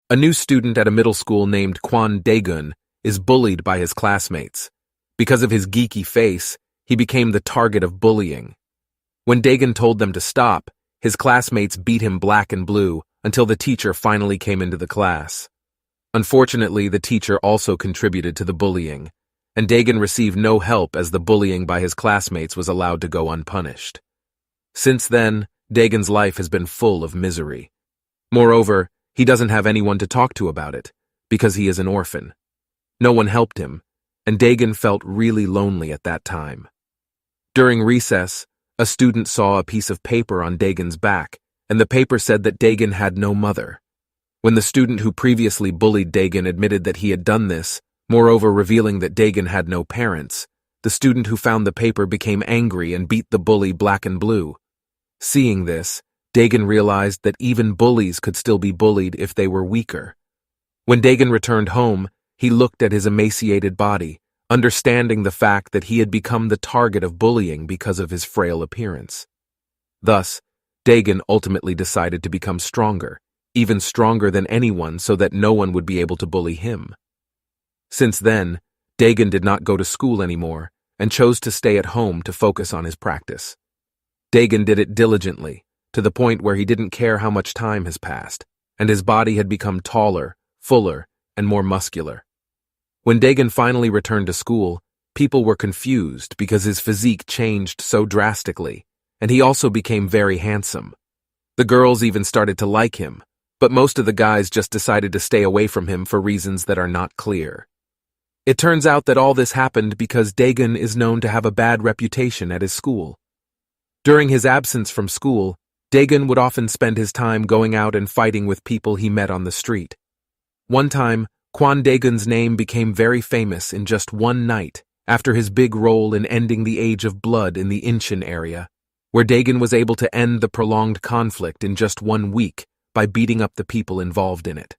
A new student at a middle school named Kwon Daegun is bullied by his classmates. Because of his geeky face, he became the target of bullying. When Daegun told them to stop, his classmates beat him black and blue until the teacher finally came into the class. Unfortunately, the teacher also contributed to the bullying, and Daegun received no help as the bullying by his classmates was allowed to go unpunished. Since then, Daegun's life has been full of misery. Moreover, he doesn't have anyone to talk to about it, because he is an orphan. No one helped him, and Daegun felt really lonely at that time. During recess, a student saw a piece of paper on Daegun's back, and the paper said that Daegun had no mother. When the student who previously bullied Daegun admitted that he had done this, moreover revealing that Daegun had no parents, the student who found the paper became angry and beat the bully black and blue. Seeing this, Daegun realized that even bullies could still be bullied if they were weaker. When Daegun returned home, he looked at his emaciated body, understanding the fact that he had become the target of bullying because of his frail appearance. Thus, Daegun ultimately decided to become stronger, even stronger than anyone, so that no one would be able to bully him. Since then, Daegun did not go to school anymore and chose to stay at home to focus on his practice. Daegun did it diligently, to the point where he didn't care how much time has passed, and his body had become taller, fuller, and more muscular. When Daegun finally returned to school, people were confused because his physique changed so drastically, and he also became very handsome. The girls even started to like him, but most of the guys just decided to stay away from him for reasons that are not clear. It turns out that all this happened because Daegun is known to have a bad reputation at his school. During his absence from school, Daegun would often spend his time going out and fighting with people he met on the street. One time, Kwon Daegun's name became very famous in just one night after his big role in ending the Age of Blood in the Incheon area, where Daegun was able to end the prolonged conflict in just 1 week by beating up the people involved in it.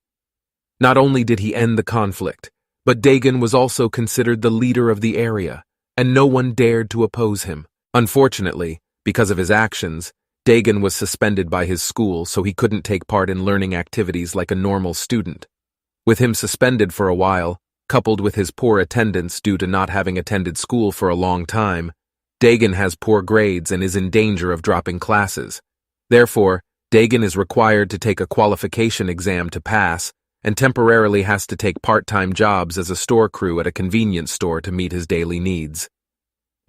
Not only did he end the conflict, but Daegun was also considered the leader of the area, and no one dared to oppose him. Unfortunately, because of his actions, Daegun was suspended by his school so he couldn't take part in learning activities like a normal student. With him suspended for a while, coupled with his poor attendance due to not having attended school for a long time, Daegun has poor grades and is in danger of dropping classes. Therefore, Daegun is required to take a qualification exam to pass and temporarily has to take part-time jobs as a store crew at a convenience store to meet his daily needs.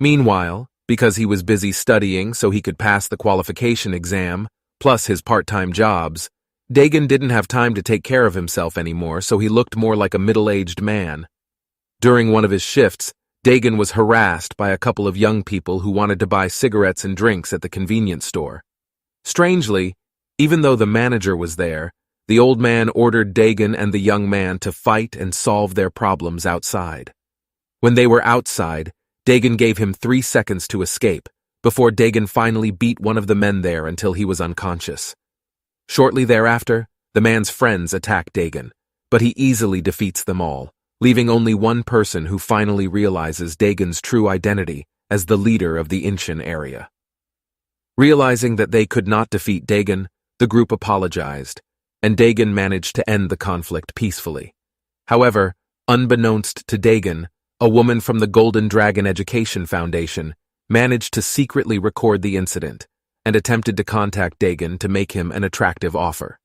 Meanwhile, because he was busy studying so he could pass the qualification exam, plus his part-time jobs, Daegun didn't have time to take care of himself anymore, so he looked more like a middle-aged man. During one of his shifts, Daegun was harassed by a couple of young people who wanted to buy cigarettes and drinks at the convenience store. Strangely, even though the manager was there, the old man ordered Daegun and the young man to fight and solve their problems outside. When they were outside, Daegun gave him 3 seconds to escape, before Daegun finally beat one of the men there until he was unconscious. Shortly thereafter, the man's friends attack Daegun, but he easily defeats them all, leaving only one person who finally realizes Daegun's true identity as the leader of the Incheon area. Realizing that they could not defeat Daegun, the group apologized, and Daegun managed to end the conflict peacefully. However, unbeknownst to Daegun, a woman from the Golden Dragon Education Foundation managed to secretly record the incident and attempted to contact Daegun to make him an attractive offer.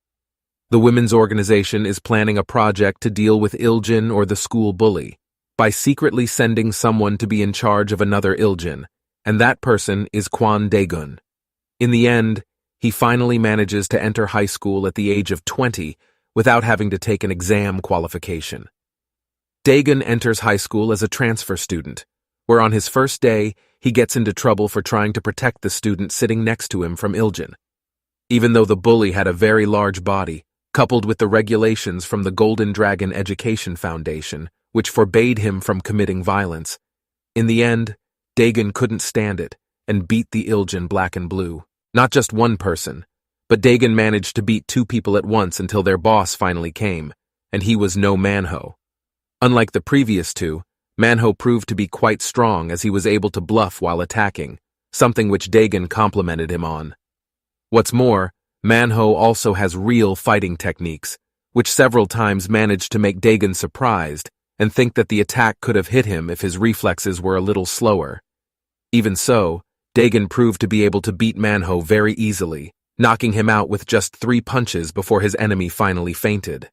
The women's organization is planning a project to deal with Iljin or the school bully by secretly sending someone to be in charge of another Iljin, and that person is Kwon Daegun. In the end, he finally manages to enter high school at the age of 20 without having to take an exam qualification. Daegun enters high school as a transfer student, where on his first day, he gets into trouble for trying to protect the student sitting next to him from Iljin. Even though the bully had a very large body, coupled with the regulations from the Golden Dragon Education Foundation, which forbade him from committing violence, in the end, Daegun couldn't stand it and beat the Iljin black and blue. Not just one person, but Daegun managed to beat 2 people at once until their boss finally came, and he was no Manhwa. Unlike the previous 2, Manhwa proved to be quite strong as he was able to bluff while attacking, something which Daegun complimented him on. What's more, Manhwa also has real fighting techniques, which several times managed to make Dagon surprised and think that the attack could have hit him if his reflexes were a little slower. Even so, Dagon proved to be able to beat Manhwa very easily, knocking him out with just 3 punches before his enemy finally fainted.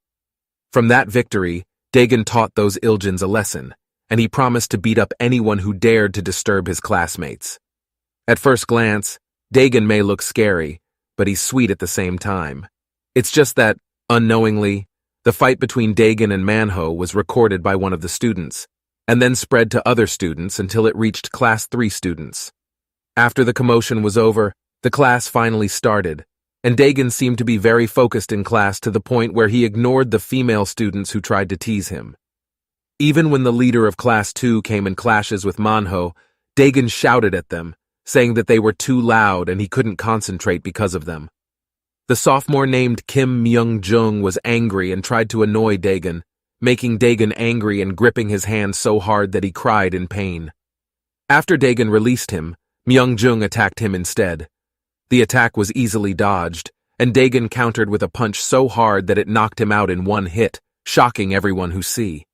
From that victory, Dagon taught those Iljins a lesson, and he promised to beat up anyone who dared to disturb his classmates. At first glance, Dagon may look scary, but he's sweet at the same time. It's just that, unknowingly, the fight between Dagon and Manhwa was recorded by one of the students, and then spread to other students until it reached Class 3 students. After the commotion was over, the class finally started, and Dagon seemed to be very focused in class to the point where he ignored the female students who tried to tease him. Even when the leader of Class 2 came in clashes with Manhwa, Dagon shouted at them, saying that they were too loud and he couldn't concentrate because of them. The sophomore named Kim Myung-jung was angry and tried to annoy Dagon, making Dagon angry and gripping his hand so hard that he cried in pain. After Dagon released him, Myung-jung attacked him instead. The attack was easily dodged, and Dagon countered with a punch so hard that it knocked him out in one hit, shocking everyone who see.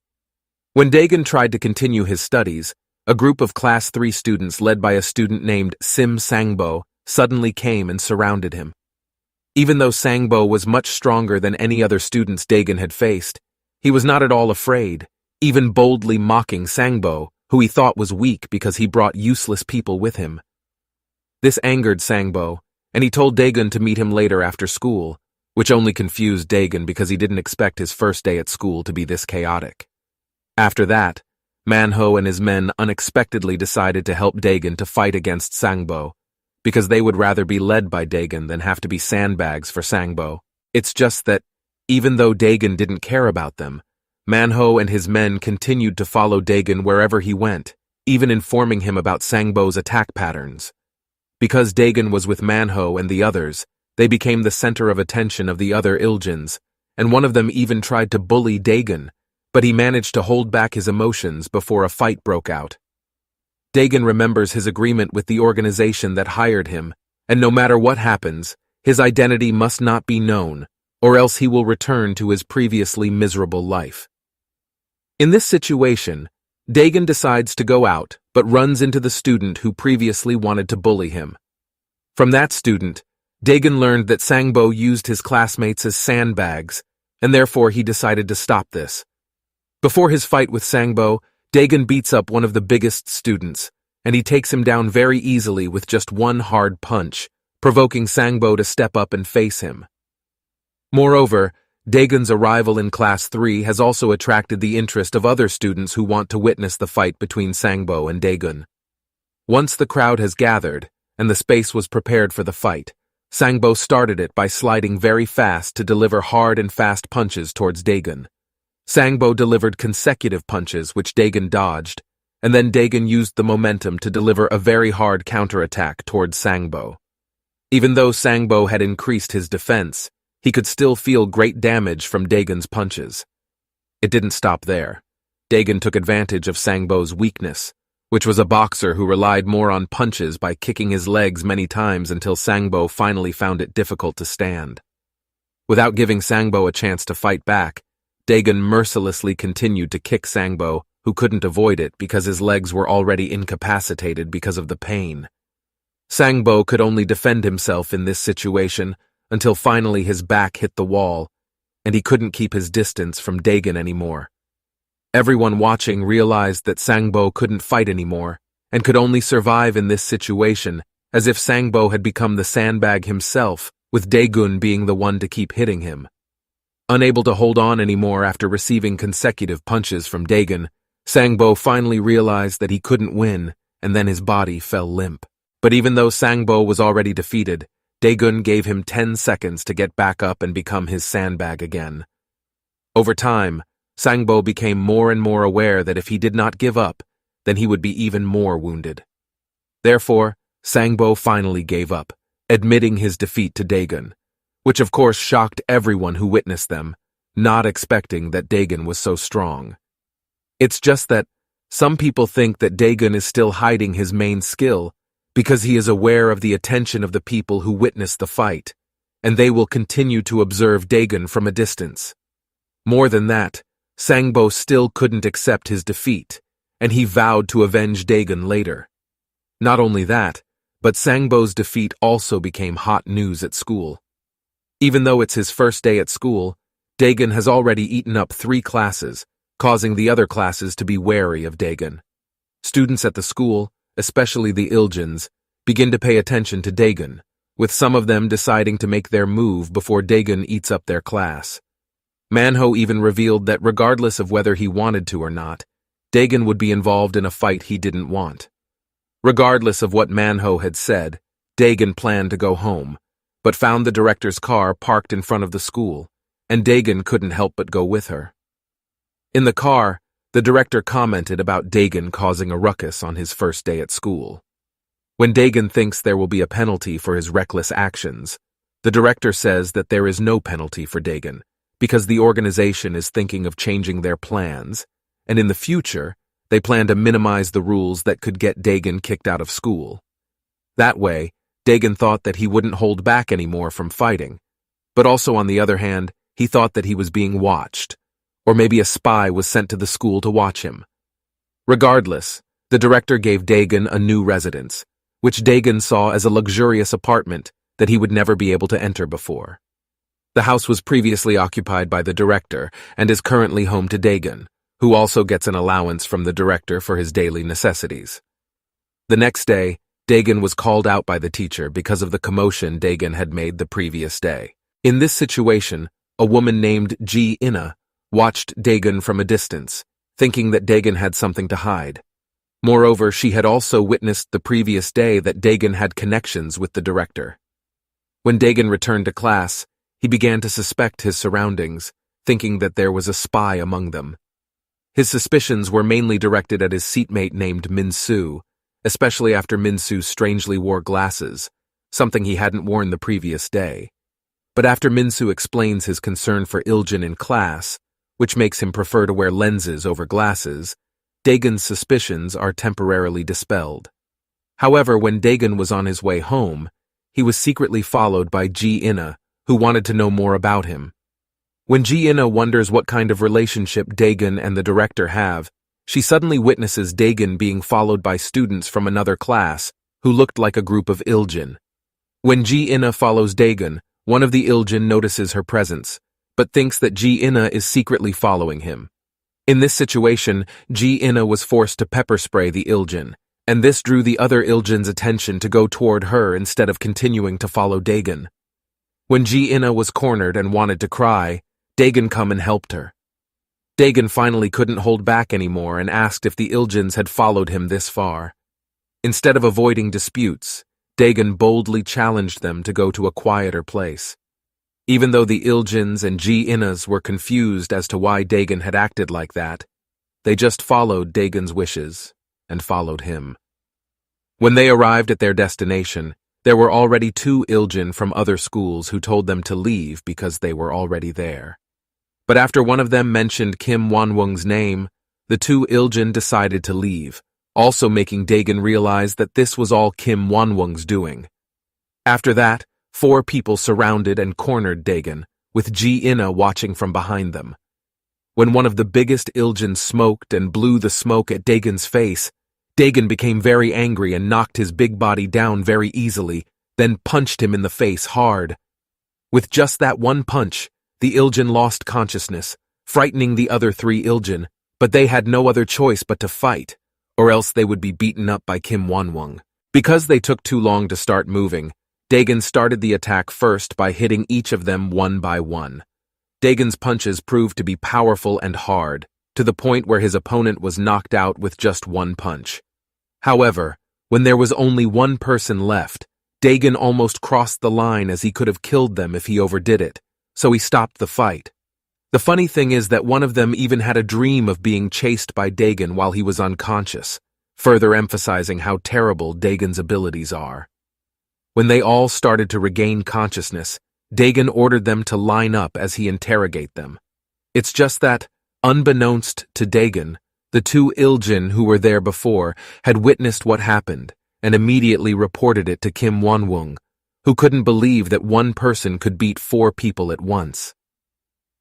When Dagon tried to continue his studies, a group of Class 3 students led by a student named Sim Sangbo suddenly came and surrounded him. Even though Sangbo was much stronger than any other students Dagon had faced, he was not at all afraid, even boldly mocking Sangbo, who he thought was weak because he brought useless people with him. This angered Sangbo, and he told Dagon to meet him later after school, which only confused Dagon because he didn't expect his first day at school to be this chaotic. After that, Manhwa and his men unexpectedly decided to help Dagon to fight against Sangbo, because they would rather be led by Dagon than have to be sandbags for Sangbo. It's just that, even though Dagon didn't care about them, Manhwa and his men continued to follow Dagon wherever he went, even informing him about Sangbo's attack patterns. Because Dagon was with Manhwa and the others, they became the center of attention of the other Iljins, and one of them even tried to bully Dagon, but he managed to hold back his emotions before a fight broke out. Dagon remembers his agreement with the organization that hired him, and no matter what happens, his identity must not be known, or else he will return to his previously miserable life. In this situation, Dagon decides to go out, but runs into the student who previously wanted to bully him. From that student, Dagon learned that Sangbo used his classmates as sandbags, and therefore he decided to stop this. Before his fight with Sangbo, Dagon beats up one of the biggest students, and he takes him down very easily with just one hard punch, provoking Sangbo to step up and face him. Moreover, Dagon's arrival in Class 3 has also attracted the interest of other students who want to witness the fight between Sangbo and Dagon. Once the crowd has gathered, and the space was prepared for the fight, Sangbo started it by sliding very fast to deliver hard and fast punches towards Dagon. Sangbo delivered consecutive punches which Dagon dodged, and then Dagon used the momentum to deliver a very hard counterattack towards Sangbo. Even though Sangbo had increased his defense, he could still feel great damage from Dagon's punches. It didn't stop there. Dagon took advantage of Sangbo's weakness, which was a boxer who relied more on punches by kicking his legs many times until Sangbo finally found it difficult to stand. Without giving Sangbo a chance to fight back, Dagon mercilessly continued to kick Sangbo, who couldn't avoid it because his legs were already incapacitated because of the pain. Sangbo could only defend himself in this situation until finally his back hit the wall, and he couldn't keep his distance from Dagon anymore. Everyone watching realized that Sangbo couldn't fight anymore, and could only survive in this situation, as if Sangbo had become the sandbag himself, with Dagon being the one to keep hitting him. Unable to hold on anymore after receiving consecutive punches from Dagon, Sangbo finally realized that he couldn't win, and then his body fell limp. But even though Sangbo was already defeated, Dagon gave him 10 seconds to get back up and become his sandbag again. Over time, Sangbo became more and more aware that if he did not give up, then he would be even more wounded. Therefore, Sangbo finally gave up, admitting his defeat to Dagon, which of course shocked everyone who witnessed them, not expecting that Dagon was so strong. It's just that some people think that Dagon is still hiding his main skill because he is aware of the attention of the people who witnessed the fight, and they will continue to observe Dagon from a distance. More than that, Sangbo still couldn't accept his defeat, and he vowed to avenge Dagon later. Not only that, but Sangbo's defeat also became hot news at school. Even though it's his first day at school, Dagon has already eaten up 3 classes, causing the other classes to be wary of Dagon. Students at the school, especially the Iljins, begin to pay attention to Dagon, with some of them deciding to make their move before Dagon eats up their class. Manhwa even revealed that regardless of whether he wanted to or not, Dagon would be involved in a fight he didn't want. Regardless of what Manhwa had said, Dagon planned to go home, but found the director's car parked in front of the school, and Dagon couldn't help but go with her. In the car, the director commented about Dagon causing a ruckus on his first day at school. When Dagon thinks there will be a penalty for his reckless actions, the director says that there is no penalty for Dagon, because the organization is thinking of changing their plans, and in the future, they plan to minimize the rules that could get Dagon kicked out of school. That way, Dagon thought that he wouldn't hold back anymore from fighting, but also on the other hand, he thought that he was being watched, or maybe a spy was sent to the school to watch him. Regardless, the director gave Dagon a new residence, which Dagon saw as a luxurious apartment that he would never be able to enter before. The house was previously occupied by the director and is currently home to Dagon, who also gets an allowance from the director for his daily necessities. The next day, Dagon was called out by the teacher because of the commotion Dagon had made the previous day. In this situation, a woman named Ji Ina watched Dagon from a distance, thinking that Dagon had something to hide. Moreover, she had also witnessed the previous day that Dagon had connections with the director. When Dagon returned to class, he began to suspect his surroundings, thinking that there was a spy among them. His suspicions were mainly directed at his seatmate named Min-soo, especially after Min-soo strangely wore glasses, something he hadn't worn the previous day. But after Min-soo explains his concern for Iljin in class, which makes him prefer to wear lenses over glasses, Dagon's suspicions are temporarily dispelled. However, when Dagon was on his way home, he was secretly followed by Ji Ina, who wanted to know more about him. When Ji Ina wonders what kind of relationship Dagon and the director have, she suddenly witnesses Dagon being followed by students from another class who looked like a group of Iljin. When Ji Ina follows Dagon, one of the Iljin notices her presence, but thinks that Ji Ina is secretly following him. In this situation, Ji Ina was forced to pepper spray the Iljin, and this drew the other Iljin's attention to go toward her instead of continuing to follow Dagon. When Ji Ina was cornered and wanted to cry, Dagon come and helped her. Dagon finally couldn't hold back anymore and asked if the Iljins had followed him this far. Instead of avoiding disputes, Dagon boldly challenged them to go to a quieter place. Even though the Iljins and Ji Inas were confused as to why Dagon had acted like that, they just followed Dagon's wishes and followed him. When they arrived at their destination, there were already 2 Iljin from other schools who told them to leave because they were already there. But after one of them mentioned Kim Wanwoong's name, the 2 Iljin decided to leave, also making Dagon realize that this was all Kim Wanwoong's doing. After that, 4 people surrounded and cornered Dagon, with Ji Ina watching from behind them. When one of the biggest Iljins smoked and blew the smoke at Dagon's face, Dagon became very angry and knocked his big body down very easily, then punched him in the face hard. With just that one punch, the Iljin lost consciousness, frightening the other 3 Iljin, but they had no other choice but to fight, or else they would be beaten up by Kim Wanwoong. Because they took too long to start moving, Dagon started the attack first by hitting each of them one by one. Dagon's punches proved to be powerful and hard, to the point where his opponent was knocked out with just one punch. However, when there was only one person left, Dagon almost crossed the line as he could have killed them if he overdid it, so he stopped the fight. The funny thing is that one of them even had a dream of being chased by Dagon while he was unconscious, further emphasizing how terrible Dagon's abilities are. When they all started to regain consciousness, Dagon ordered them to line up as he interrogate them. It's just that, unbeknownst to Dagon, the 2 Iljin who were there before had witnessed what happened and immediately reported it to Kim Wanwoong, who couldn't believe that one person could beat 4 people at once.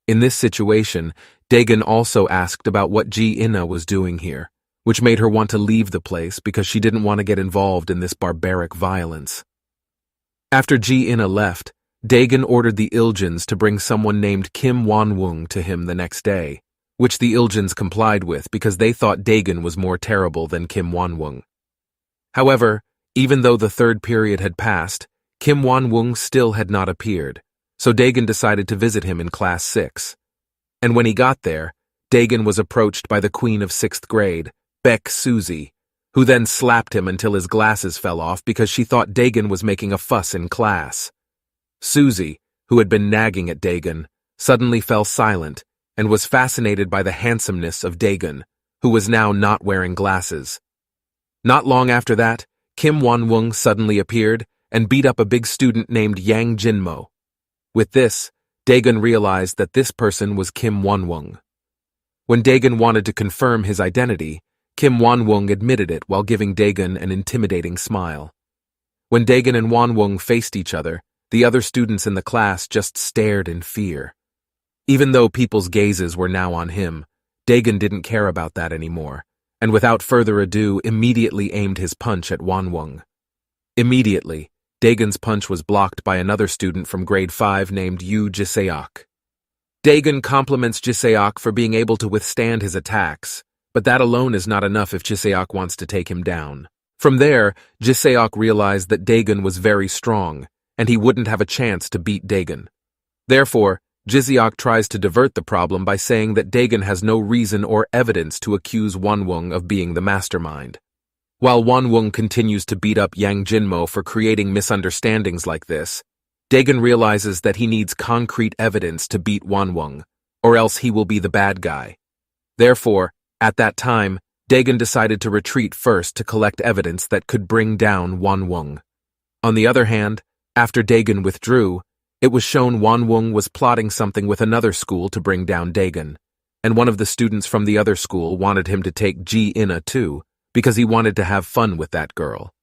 In this situation, Dagon also asked about what Ji-ina was doing here, which made her want to leave the place because she didn't want to get involved in this barbaric violence. After Ji-ina left, Dagon ordered the Iljins to bring someone named Kim Won-woong to him the next day, which the Iljins complied with because they thought Dagon was more terrible than Kim Won-woong. However, even though the third period had passed, Kim Won-woong still had not appeared, so Dagon decided to visit him in Class 6. And when he got there, Dagon was approached by the queen of 6th grade, Baek Suzy, who then slapped him until his glasses fell off because she thought Dagon was making a fuss in class. Suzy, who had been nagging at Dagon, suddenly fell silent and was fascinated by the handsomeness of Dagon, who was now not wearing glasses. Not long after that, Kim Won-woong suddenly appeared and beat up a big student named Yang Jinmo. With this, Dagon realized that this person was Kim Won-woong. When Dagon wanted to confirm his identity, Kim Won-woong admitted it while giving Dagon an intimidating smile. When Dagon and Won-woong faced each other, the other students in the class just stared in fear. Even though people's gazes were now on him, Dagon didn't care about that anymore, and without further ado immediately aimed his punch at Won-woong. Immediately, Dagon's punch was blocked by another student from grade 5 named Yu Jiseok. Dagon compliments Jiseok for being able to withstand his attacks, but that alone is not enough if Jiseok wants to take him down. From there, Jiseok realized that Dagon was very strong, and he wouldn't have a chance to beat Dagon. Therefore, Jiseok tries to divert the problem by saying that Dagon has no reason or evidence to accuse Won-woong of being the mastermind. While Won-woong continues to beat up Yang Jinmo for creating misunderstandings like this, Dagon realizes that he needs concrete evidence to beat Won-woong, or else he will be the bad guy. Therefore, at that time, Dagon decided to retreat first to collect evidence that could bring down Won-woong. On the other hand, after Dagon withdrew, it was shown Won-woong was plotting something with another school to bring down Dagon, and one of the students from the other school wanted him to take Ji-ina too, because he wanted to have fun with that girl.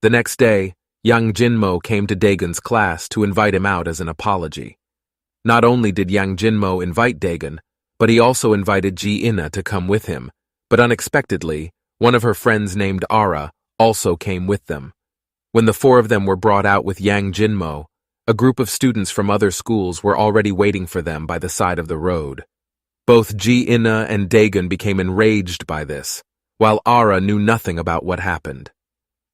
The next day, Yang Jinmo came to Dagon's class to invite him out as an apology. Not only did Yang Jinmo invite Dagon, but he also invited Ji-ina to come with him, but unexpectedly, one of her friends named Ara also came with them. When the four of them were brought out with Yang Jinmo, a group of students from other schools were already waiting for them by the side of the road. Both Ji-ina and Dagon became enraged by this, while Ara knew nothing about what happened.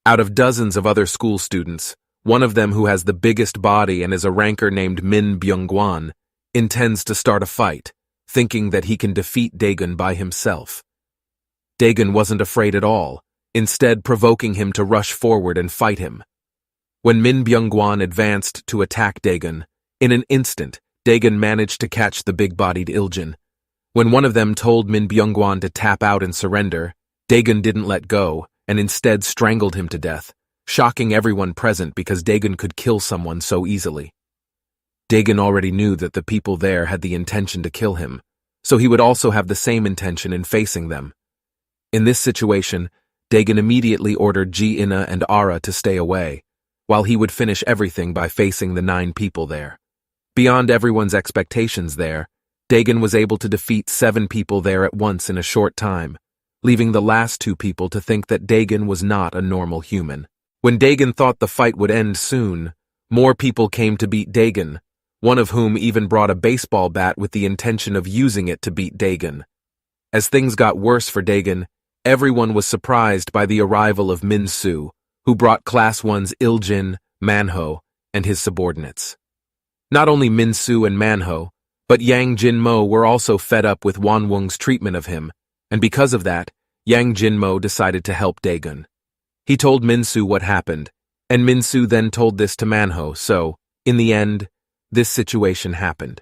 Out of dozens of other school students, one of them who has the biggest body and is a ranker named Min Byung-gwan intends to start a fight, thinking that he can defeat Dagon by himself. Dagon wasn't afraid at all, instead provoking him to rush forward and fight him. When Min Byung-gwan advanced to attack Dagon, in an instant, Dagon managed to catch the big-bodied Iljin. When one of them told Min Byung-gwan to tap out and surrender, Dagon didn't let go and instead strangled him to death, shocking everyone present because Dagon could kill someone so easily. Dagon already knew that the people there had the intention to kill him, so he would also have the same intention in facing them. In this situation, Dagon immediately ordered Ji-ina and Ara to stay away, while he would finish everything by facing the 9 people there. Beyond everyone's expectations there, Dagon was able to defeat 7 people there at once in a short time, leaving the last 2 people to think that Dagon was not a normal human. When Dagon thought the fight would end soon, more people came to beat Dagon, one of whom even brought a baseball bat with the intention of using it to beat Dagon. As things got worse for Dagon, everyone was surprised by the arrival of Min-soo, who brought Class 1's Iljin, Manhwa, and his subordinates. Not only Min-soo and Manhwa, but Yang Jinmo were also fed up with Won-woong's treatment of him, and because of that, Yang Jinmo decided to help Dagon. He told Min-soo what happened, and Min-soo then told this to Manhwa, so, in the end, this situation happened.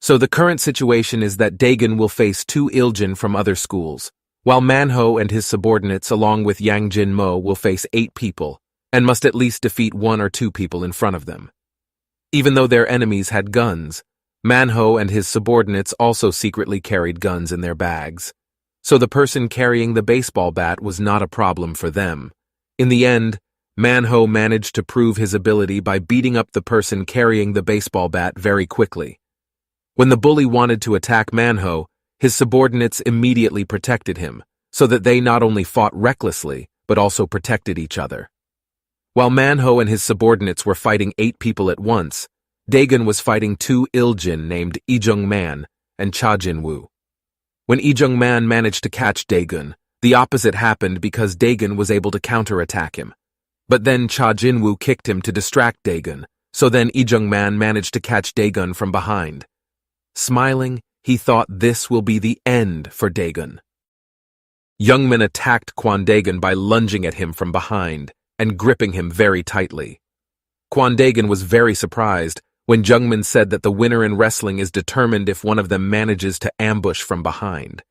So the current situation is that Dagon will face 2 Iljin from other schools, while Manhwa and his subordinates along with Yang Jinmo will face 8 people, and must at least defeat 1 or 2 people in front of them. Even though their enemies had guns, Manhwa and his subordinates also secretly carried guns in their bags. So the person carrying the baseball bat was not a problem for them. In the end, Manhwa managed to prove his ability by beating up the person carrying the baseball bat very quickly. When the bully wanted to attack Manhwa, his subordinates immediately protected him, so that they not only fought recklessly, but also protected each other. While Manhwa and his subordinates were fighting 8 people at once, Dagon was fighting 2 Iljin named Ijung-man and Cha Jin-woo. When Ijung-man managed to catch Dagon, the opposite happened because Dagon was able to counterattack him. But then Cha Jin-woo kicked him to distract Dagon, so then Ijung-man managed to catch Dagon from behind. Smiling, he thought this will be the end for Dagon. Youngman attacked Kwon Dagon by lunging at him from behind and gripping him very tightly. Kwon Dagon was very surprised when Jungman said that the winner in wrestling is determined if one of them manages to ambush from behind.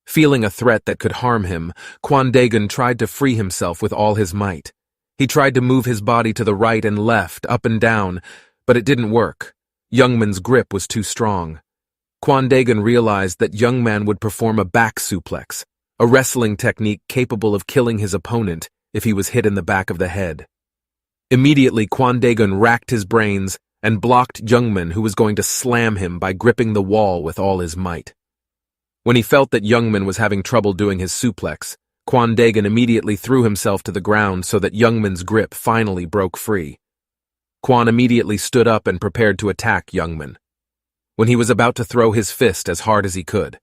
Feeling a threat that could harm him, Kwon Dagon tried to free himself with all his might. He tried to move his body to the right and left, up and down, but it didn't work. Youngman's grip was too strong. Kwon Dagon realized that Youngman would perform a back suplex, a wrestling technique capable of killing his opponent if he was hit in the back of the head. Immediately, Kwon Dagon racked his brains and blocked Youngman, who was going to slam him by gripping the wall with all his might. When he felt that Youngman was having trouble doing his suplex, Kwon Dagon immediately threw himself to the ground so that Youngman's grip finally broke free. Kwon immediately stood up and prepared to attack Youngman. When he was about to throw his fist as hard as he could,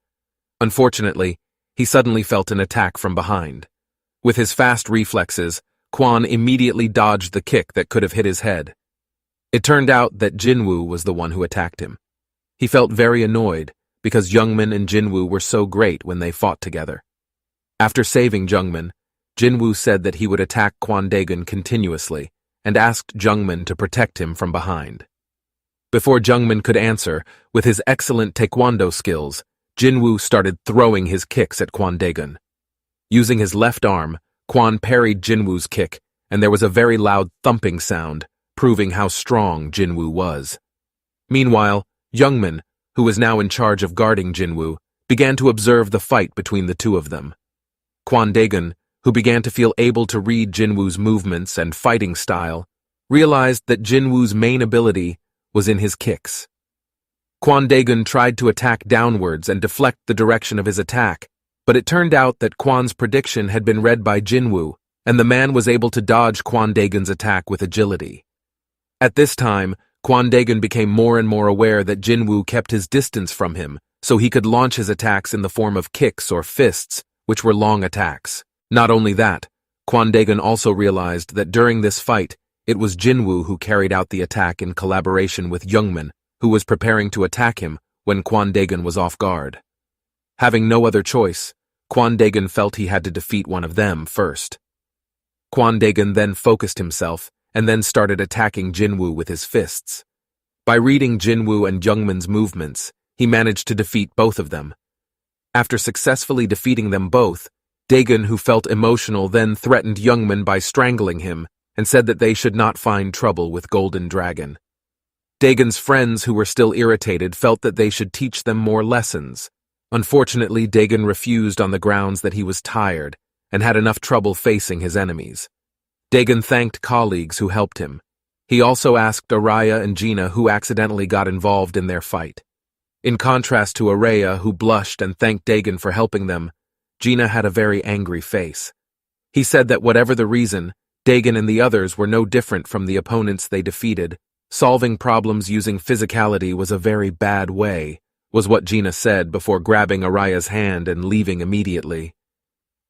unfortunately, he suddenly felt an attack from behind. With his fast reflexes, Kwon immediately dodged the kick that could have hit his head. It turned out that Jin-woo was the one who attacked him. He felt very annoyed because Youngman and Jin-woo were so great when they fought together. After saving Jungman, Jin-woo said that he would attack Kwon Dagon continuously and asked Jungman to protect him from behind. Before Jungman could answer, with his excellent taekwondo skills, Jin-woo started throwing his kicks at Kwon Dagon. Using his left arm, Kwon parried Jin-woo's kick, and there was a very loud thumping sound, proving how strong Jin-woo was. Meanwhile, Youngman, who was now in charge of guarding Jin-woo, began to observe the fight between the two of them. Kwon Dagon, who began to feel able to read Jin-woo's movements and fighting style, realized that Jin-woo's main ability was in his kicks. Kwon Dagon tried to attack downwards and deflect the direction of his attack, but it turned out that Kwon's prediction had been read by Jin-woo, and the man was able to dodge Kwon Dagon's attack with agility. At this time, Kwon Dagon became more and more aware that Jin-woo kept his distance from him, so he could launch his attacks in the form of kicks or fists, which were long attacks. Not only that, Kwon Dagon also realized that during this fight, it was Jin-woo who carried out the attack in collaboration with Youngman, who was preparing to attack him when Kwon Dagon was off guard. Having no other choice, Kwon Dagon felt he had to defeat one of them first. Kwon Dagon then focused himself and then started attacking Jin-woo with his fists. By reading Jin-woo and Youngman's movements, he managed to defeat both of them. After successfully defeating them both, Dagon, who felt emotional, then threatened Youngman by strangling him and said that they should not find trouble with Golden Dragon. Dagon's friends, who were still irritated, felt that they should teach them more lessons. Unfortunately, Dagon refused on the grounds that he was tired and had enough trouble facing his enemies. Dagon thanked colleagues who helped him. He also asked Araya and Gina, who accidentally got involved in their fight. In contrast to Araya, who blushed and thanked Dagon for helping them, Gina had a very angry face. He said that whatever the reason, Dagon and the others were no different from the opponents they defeated. Solving problems using physicality was a very bad way, was what Gina said before grabbing Araya's hand and leaving immediately.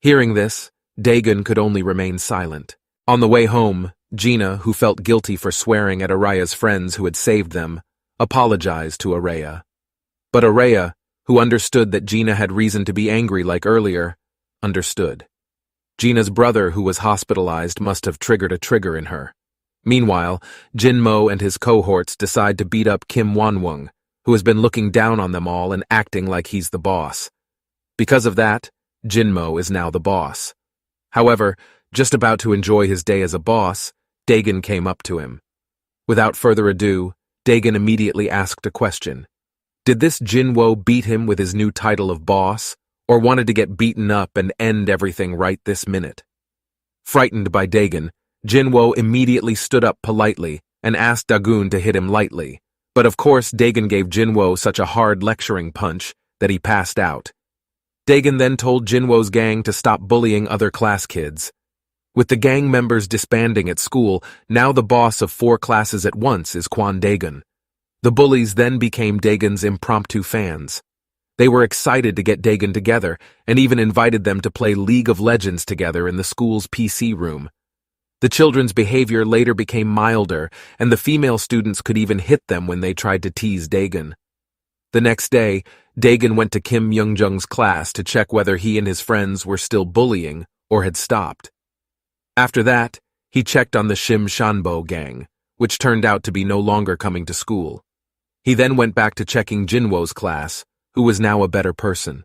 Hearing this, Dagon could only remain silent. On the way home, Gina, who felt guilty for swearing at Araya's friends who had saved them, apologized to Araya. But Araya, who understood that Gina had reason to be angry like earlier, understood. Gina's brother, who was hospitalized, must have triggered a trigger in her. Meanwhile, Jin-mo and his cohorts decide to beat up Kim Won-woong, who has been looking down on them all and acting like he's the boss. Because of that, Jin-mo is now the boss. However, just about to enjoy his day as a boss, Dagon came up to him. Without further ado, Dagon immediately asked a question. Did this Jin-wo beat him with his new title of boss, or wanted to get beaten up and end everything right this minute? Frightened by Dagon, Jin-wo immediately stood up politely and asked Dagon to hit him lightly, But of course Dagon gave Jinwoo such a hard lecturing punch that he passed out. Dagon then told Jinwoo's gang to stop bullying other class kids. With the gang members disbanding at school, now the boss of 4 classes at once is Kwon Dagon. The bullies then became Dagon's impromptu fans. They were excited to get Dagon together and even invited them to play League of Legends together in the school's PC room. The children's behavior later became milder, and the female students could even hit them when they tried to tease Dagon. The next day, Dagon went to Kim Youngjung's class to check whether he and his friends were still bullying or had stopped. After that, he checked on the Shim Shanbo gang, which turned out to be no longer coming to school. He then went back to checking Jinwoo's class, who was now a better person.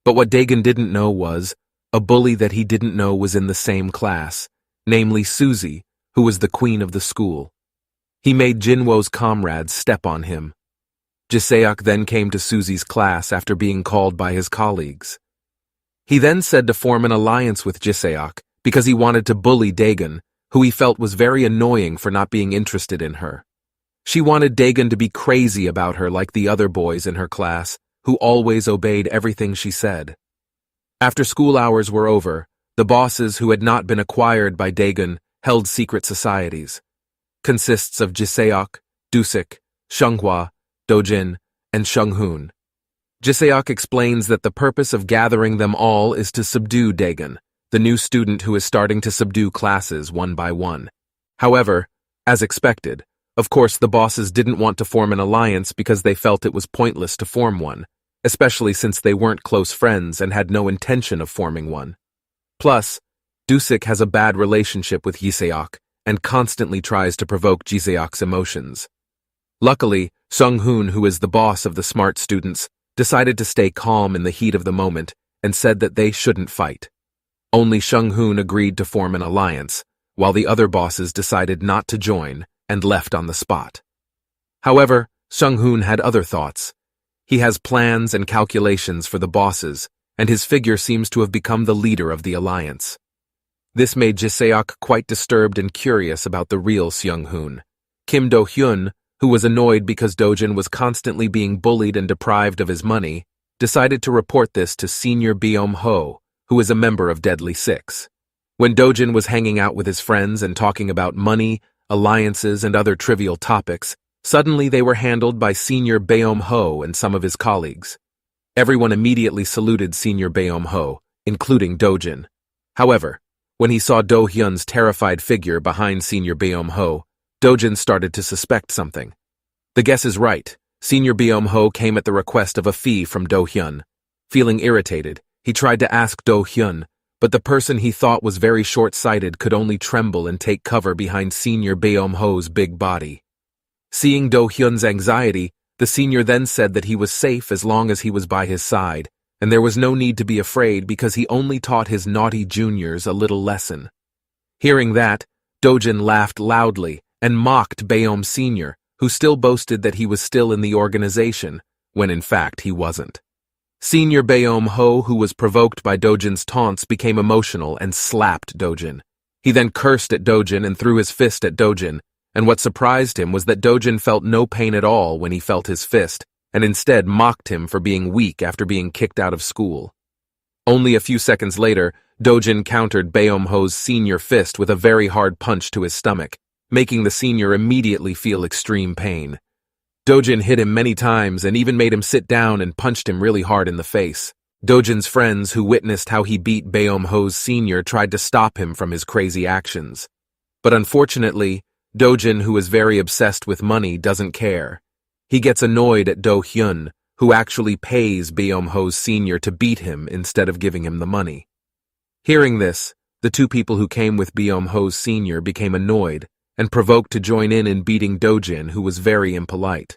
But what Dagon didn't know was, a bully that he didn't know was in the same class, namely Suzy, who was the queen of the school. He made Jinwoo's comrades step on him. Jiseok then came to Suzy's class after being called by his colleagues. He then said to form an alliance with Jiseok because he wanted to bully Dagon, who he felt was very annoying for not being interested in her. She wanted Dagon to be crazy about her like the other boys in her class, who always obeyed everything she said. After school hours were over, the bosses who had not been acquired by Dagon held secret societies. Consists of Jiseok, Dusik, Shunghwa, Dojin, and Shunghoon. Jiseok explains that the purpose of gathering them all is to subdue Dagon, the new student who is starting to subdue classes one by one. However, as expected, of course the bosses didn't want to form an alliance because they felt it was pointless to form one, especially since they weren't close friends and had no intention of forming one. Plus, Dusik has a bad relationship with Jiseok and constantly tries to provoke Jiseok's emotions. Luckily, Sunghoon, who is the boss of the smart students, decided to stay calm in the heat of the moment and said that they shouldn't fight. Only Sunghoon agreed to form an alliance, while the other bosses decided not to join and left on the spot. However, Sunghoon had other thoughts. He has plans and calculations for the bosses, and his figure seems to have become the leader of the alliance. This made Jiseok quite disturbed and curious about the real Sunghoon. Kim Do-hyun, who was annoyed because Dojin was constantly being bullied and deprived of his money, decided to report this to Senior Beom-ho, who is a member of Deadly Six. When Dojin was hanging out with his friends and talking about money, alliances, and other trivial topics, suddenly they were handled by Senior Beom-ho and some of his colleagues. Everyone immediately saluted Senior Beom-ho, including Dojin. However, when he saw Do-hyun's terrified figure behind Senior Beom-ho, Dojin started to suspect something. The guess is right. Senior Beom-ho came at the request of a fee from Do-hyun. Feeling irritated, he tried to ask Do-hyun, but the person he thought was very short-sighted could only tremble and take cover behind Senior Beom-ho's big body. Seeing Do-hyun's anxiety, the senior then said that he was safe as long as he was by his side, and there was no need to be afraid because he only taught his naughty juniors a little lesson. Hearing that, Dojin laughed loudly and mocked Beom Sr., who still boasted that he was still in the organization, when in fact he wasn't. Senior Beom-ho, who was provoked by Dojin's taunts, became emotional and slapped Dojin. He then cursed at Dojin and threw his fist at Dojin, and what surprised him was that Dojin felt no pain at all when he felt his fist, and instead mocked him for being weak after being kicked out of school. Only a few seconds later, Dojin countered Beom-ho's senior fist with a very hard punch to his stomach, making the senior immediately feel extreme pain. Dojin hit him many times and even made him sit down and punched him really hard in the face. Dojin's friends who witnessed how he beat Beom-ho's senior tried to stop him from his crazy actions. But unfortunately, Dojin, who is very obsessed with money, doesn't care. He gets annoyed at Do-hyun, who actually pays Beom-ho's senior to beat him instead of giving him the money. Hearing this, the two people who came with Beom-ho's senior became annoyed and provoked to join in beating Dojin, who was very impolite.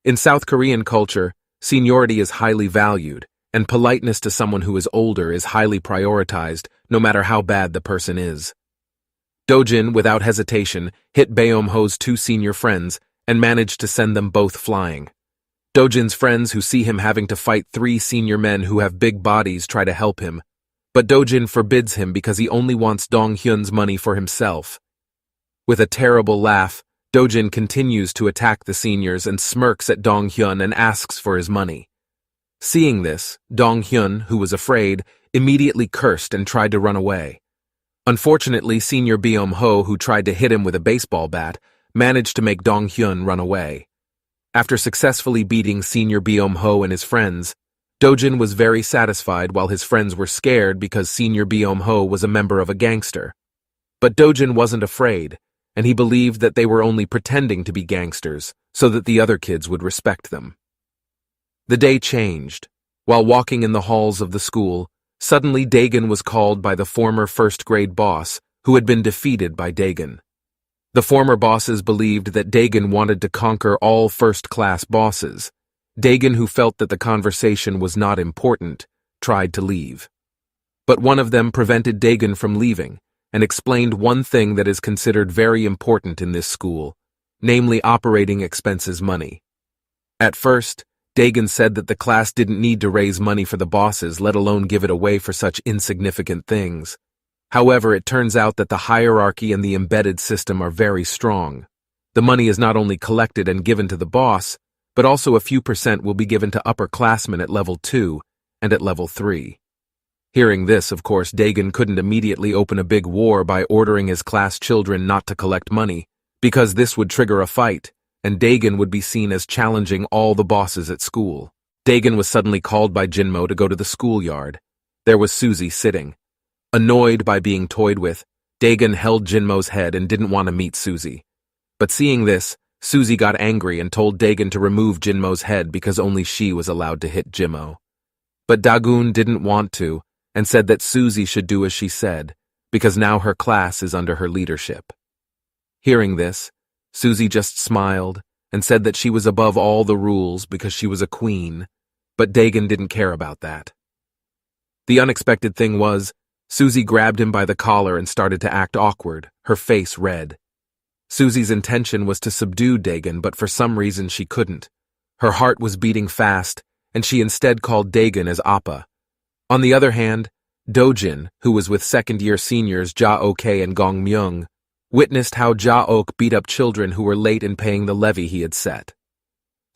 In South Korean culture, seniority is highly valued, and politeness to someone who is older is highly prioritized, no matter how bad the person is. Dojin, without hesitation, hit Beom-ho's two senior friends and managed to send them both flying. Dojin's friends who see him having to fight 3 senior men who have big bodies try to help him, but Dojin forbids him because he only wants Dong-hyun's money for himself. With a terrible laugh, Dojin continues to attack the seniors and smirks at Dong-hyun and asks for his money. Seeing this, Dong-hyun, who was afraid, immediately cursed and tried to run away. Unfortunately, Senior Byum-ho, who tried to hit him with a baseball bat, managed to make Dong-hyun run away. After successfully beating Senior Byum-ho and his friends, Dojin was very satisfied while his friends were scared because Senior Byum-ho was a member of a gangster. But Dojin wasn't afraid, and he believed that they were only pretending to be gangsters so that the other kids would respect them. The day changed. While walking in the halls of the school, suddenly Dagon was called by the former first-grade boss, who had been defeated by Dagon. The former bosses believed that Dagon wanted to conquer all first-class bosses. Dagon, who felt that the conversation was not important, tried to leave. But one of them prevented Dagon from leaving and explained one thing that is considered very important in this school, namely operating expenses money. At first, Dagon said that the class didn't need to raise money for the bosses, let alone give it away for such insignificant things. However, it turns out that the hierarchy and the embedded system are very strong. The money is not only collected and given to the boss, but also a few % will be given to upperclassmen at level 2 and at level 3. Hearing this, of course, Dagon couldn't immediately open a big war by ordering his class children not to collect money, because this would trigger a fight, and Dagon would be seen as challenging all the bosses at school. Dagon was suddenly called by Jinmo to go to the schoolyard. There was Suzy sitting. Annoyed by being toyed with, Dagon held Jinmo's head and didn't want to meet Suzy. But seeing this, Suzy got angry and told Dagon to remove Jinmo's head because only she was allowed to hit Jinmo. But Dagon didn't want to, and said that Suzy should do as she said, because now her class is under her leadership. Hearing this, Suzy just smiled and said that she was above all the rules because she was a queen, but Dagon didn't care about that. The unexpected thing was, Suzy grabbed him by the collar and started to act awkward, her face red. Suzy's intention was to subdue Dagon, but for some reason she couldn't. Her heart was beating fast, and she instead called Dagon as Appa. On the other hand, Dojin, who was with second-year seniors Ja-ok and Gong-myung, witnessed how Ja-ok beat up children who were late in paying the levy he had set.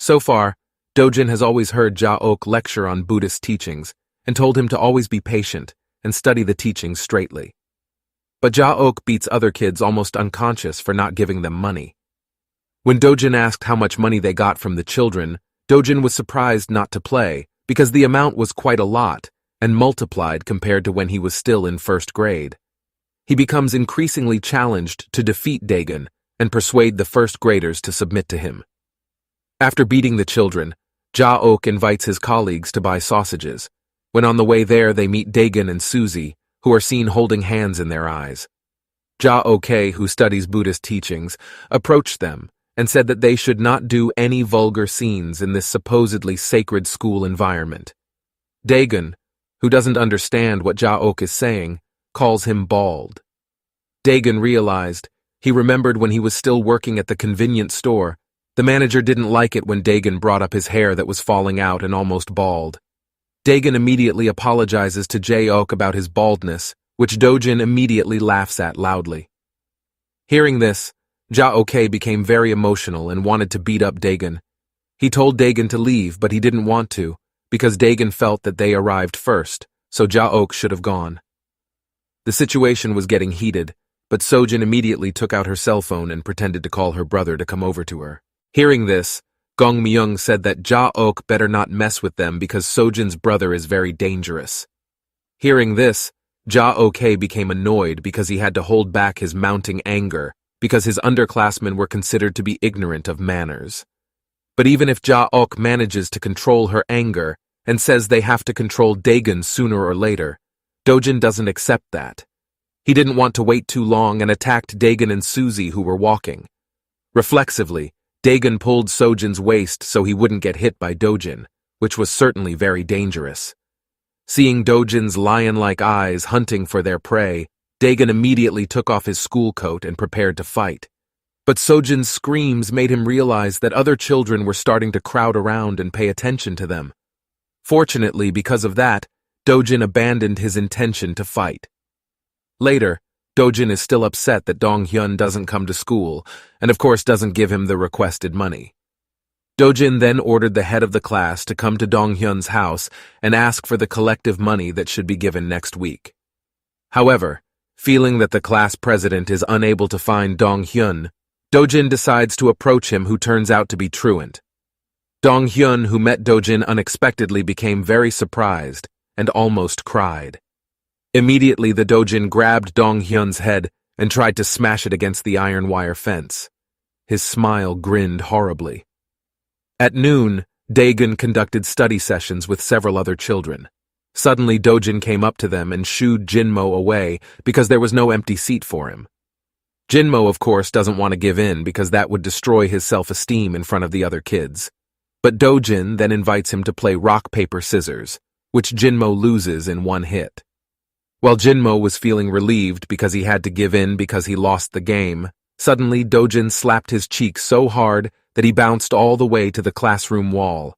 So far, Dojin has always heard Ja-ok lecture on Buddhist teachings and told him to always be patient and study the teachings straightly. But Ja-ok beats other kids almost unconscious for not giving them money. When Dojin asked how much money they got from the children, Dojin was surprised not to play because the amount was quite a lot and multiplied compared to when he was still in first grade. He becomes increasingly challenged to defeat Dagon and persuade the first graders to submit to him. After beating the children, Ja-ok invites his colleagues to buy sausages. When on the way there, they meet Dagon and Suzy, who are seen holding hands in their eyes. Ja-ok, who studies Buddhist teachings, approached them and said that they should not do any vulgar scenes in this supposedly sacred school environment. Dagon, who doesn't understand what Ja-ok is saying, calls him bald. Dagon realized, he remembered when he was still working at the convenience store, the manager didn't like it when Dagon brought up his hair that was falling out and almost bald. Dagon immediately apologizes to Ja-ok about his baldness, which Dojin immediately laughs at loudly. Hearing this, Ja-ok became very emotional and wanted to beat up Dagon. He told Dagon to leave, but he didn't want to, because Dagon felt that they arrived first, so Ja-ok should have gone. The situation was getting heated, but Sojin immediately took out her cell phone and pretended to call her brother to come over to her. Hearing this, Gong-myung said that Ja-ok better not mess with them because Sojin's brother is very dangerous. Hearing this, Ja-ok became annoyed because he had to hold back his mounting anger because his underclassmen were considered to be ignorant of manners. But even if Ja-ok manages to control her anger and says they have to control Dagon sooner or later, Dojin doesn't accept that. He didn't want to wait too long and attacked Dagon and Suzy, who were walking. Reflexively, Dagon pulled Sojin's waist so he wouldn't get hit by Dojin, which was certainly very dangerous. Seeing Dojin's lion-like eyes hunting for their prey, Dagon immediately took off his school coat and prepared to fight. But Sojin's screams made him realize that other children were starting to crowd around and pay attention to them. Fortunately, because of that, Dojin abandoned his intention to fight. Later, Dojin is still upset that Dong-hyun doesn't come to school, and of course doesn't give him the requested money. Dojin then ordered the head of the class to come to Dong-hyun's house and ask for the collective money that should be given next week. However, feeling that the class president is unable to find Dong-hyun, Dojin decides to approach him, who turns out to be truant. Dong-hyun, who met Dojin unexpectedly, became very surprised and almost cried. Immediately, the Dojin grabbed Dong-hyun's head and tried to smash it against the iron wire fence. His smile grinned horribly. At noon, Daegun conducted study sessions with several other children. Suddenly, Dojin came up to them and shooed Jinmo away because there was no empty seat for him. Jinmo, of course, doesn't want to give in because that would destroy his self-esteem in front of the other kids. But Dojin then invites him to play rock, paper, scissors, which Jinmo loses in one hit. While Jinmo was feeling relieved because he had to give in because he lost the game, suddenly Dojin slapped his cheek so hard that he bounced all the way to the classroom wall.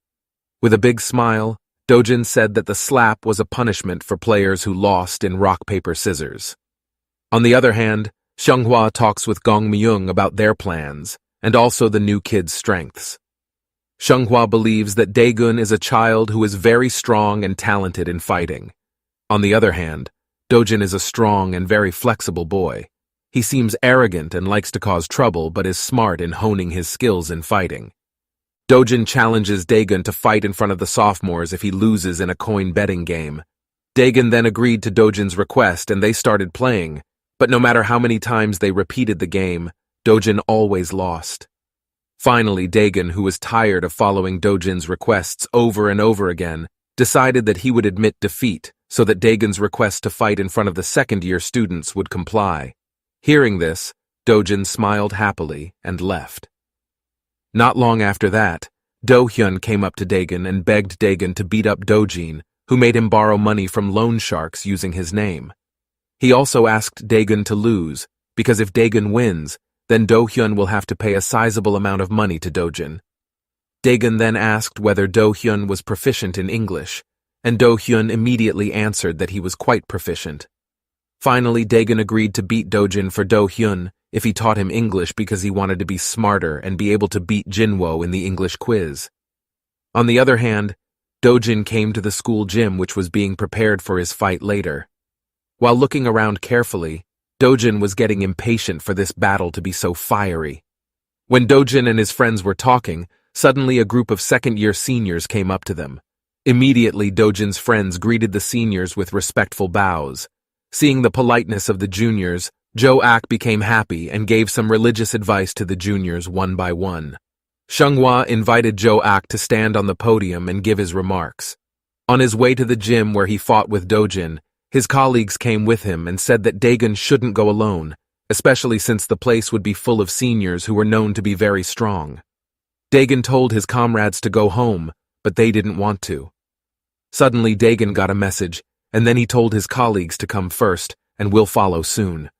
With a big smile, Dojin said that the slap was a punishment for players who lost in rock, paper, scissors. On the other hand, Seonghwa talks with Gong Myung about their plans and also the new kid's strengths. Seonghwa believes that Daegun is a child who is very strong and talented in fighting. On the other hand, Dojin is a strong and very flexible boy. He seems arrogant and likes to cause trouble, but is smart in honing his skills in fighting. Dojin challenges Daegun to fight in front of the sophomores if he loses in a coin betting game. Daegun then agreed to Dojin's request and they started playing, but no matter how many times they repeated the game, Dojin always lost. Finally, Daegun, who was tired of following Dojin's requests over and over again, decided that he would admit defeat so that Daegun's request to fight in front of the second-year students would comply. Hearing this, Dojin smiled happily and left. Not long after that, Do-hyun came up to Daegun and begged Daegun to beat up Dojin, who made him borrow money from loan sharks using his name. He also asked Daegun to lose, because if Daegun wins, then Do-hyun will have to pay a sizable amount of money to Dojin. Daegun then asked whether Do-hyun was proficient in English, and Do-hyun immediately answered that he was quite proficient. Finally, Daegun agreed to beat Dojin for Do-hyun if he taught him English because he wanted to be smarter and be able to beat Jinwo in the English quiz. On the other hand, Dojin came to the school gym, which was being prepared for his fight later. While looking around carefully, Dojin was getting impatient for this battle to be so fiery. When Dojin and his friends were talking, suddenly a group of second-year seniors came up to them. Immediately, Dojin's friends greeted the seniors with respectful bows. Seeing the politeness of the juniors, Jo-ak became happy and gave some religious advice to the juniors one by one. Seonghwa invited Jo-ak to stand on the podium and give his remarks. On his way to the gym where he fought with Dojin, his colleagues came with him and said that Daegun shouldn't go alone, especially since the place would be full of seniors who were known to be very strong. Daegun told his comrades to go home, but they didn't want to. Suddenly, Daegun got a message, and then he told his colleagues to come first, and will follow soon.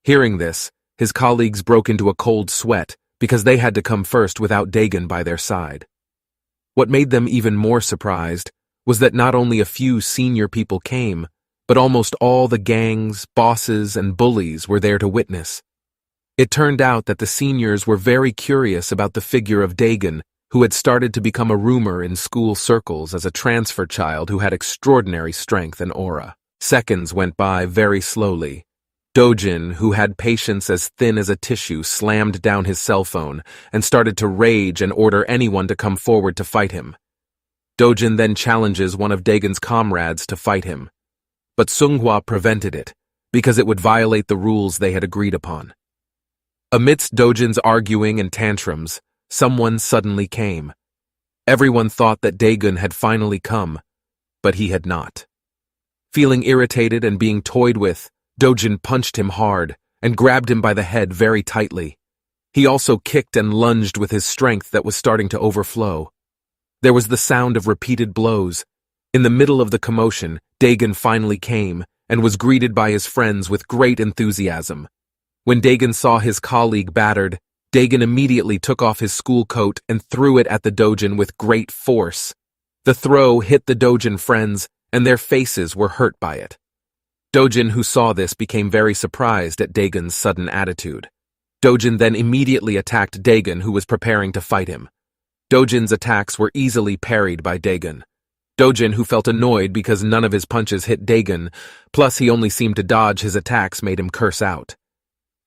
Hearing this, his colleagues broke into a cold sweat because they had to come first without Daegun by their side. What made them even more surprised was that not only a few senior people came, but almost all the gangs, bosses, and bullies were there to witness. It turned out that the seniors were very curious about the figure of Daegun, who had started to become a rumor in school circles as a transfer child who had extraordinary strength and aura. Seconds went by very slowly. Dojin, who had patience as thin as a tissue, slammed down his cell phone and started to rage and order anyone to come forward to fight him. Dojin then challenges one of Daegun's comrades to fight him. But Seonghwa prevented it, because it would violate the rules they had agreed upon. Amidst Dojin's arguing and tantrums, someone suddenly came. Everyone thought that Daegun had finally come, but he had not. Feeling irritated and being toyed with, Dojin punched him hard and grabbed him by the head very tightly. He also kicked and lunged with his strength that was starting to overflow. There was the sound of repeated blows. In the middle of the commotion, Daegun finally came and was greeted by his friends with great enthusiasm. When Daegun saw his colleague battered, Daegun immediately took off his school coat and threw it at the Dojin with great force. The throw hit the Dojin friends, and their faces were hurt by it. Dojin, who saw this, became very surprised at Dagon's sudden attitude. Dojin then immediately attacked Dagon, who was preparing to fight him. Dojin's attacks were easily parried by Dagon. Dojin, who felt annoyed because none of his punches hit Dagon, plus he only seemed to dodge his attacks, made him curse out.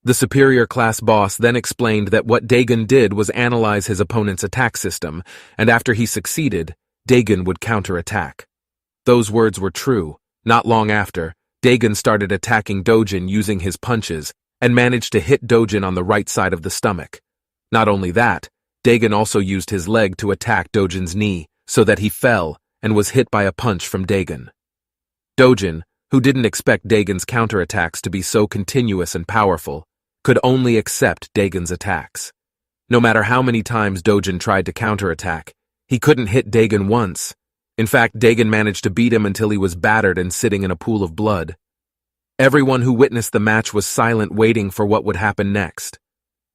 The superior class boss then explained that what Dagon did was analyze his opponent's attack system, and after he succeeded, Dagon would counterattack. Those words were true. Not long after, Dagon started attacking Dojin using his punches and managed to hit Dojin on the right side of the stomach. Not only that, Dagon also used his leg to attack Dojin's knee so that he fell and was hit by a punch from Dagon. Dojin, who didn't expect Dagon's counterattacks to be so continuous and powerful, could only accept Dagon's attacks. No matter how many times Dojin tried to counterattack, he couldn't hit Dagon once. In fact, Dagon managed to beat him until he was battered and sitting in a pool of blood. Everyone who witnessed the match was silent, waiting for what would happen next.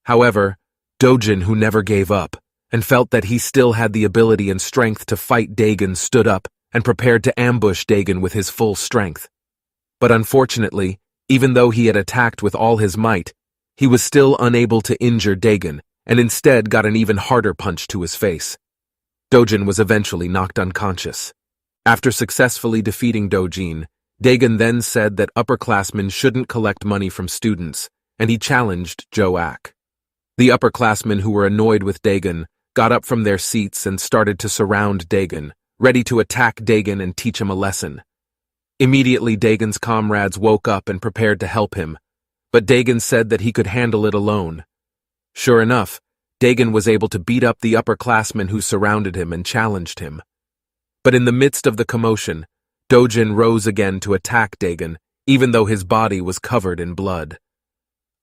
However, Dojin, who never gave up and felt that he still had the ability and strength to fight Dagon, stood up and prepared to ambush Dagon with his full strength. But unfortunately, even though he had attacked with all his might, he was still unable to injure Dagon and instead got an even harder punch to his face. Dojin was eventually knocked unconscious. After successfully defeating Dojin, Dagon then said that upperclassmen shouldn't collect money from students, and he challenged Joak. The upperclassmen who were annoyed with Dagon got up from their seats and started to surround Dagon, ready to attack Dagon and teach him a lesson. Immediately, Dagon's comrades woke up and prepared to help him, but Dagon said that he could handle it alone. Sure enough, Dagon was able to beat up the upperclassmen who surrounded him and challenged him. But in the midst of the commotion, Dojin rose again to attack Dagon, even though his body was covered in blood.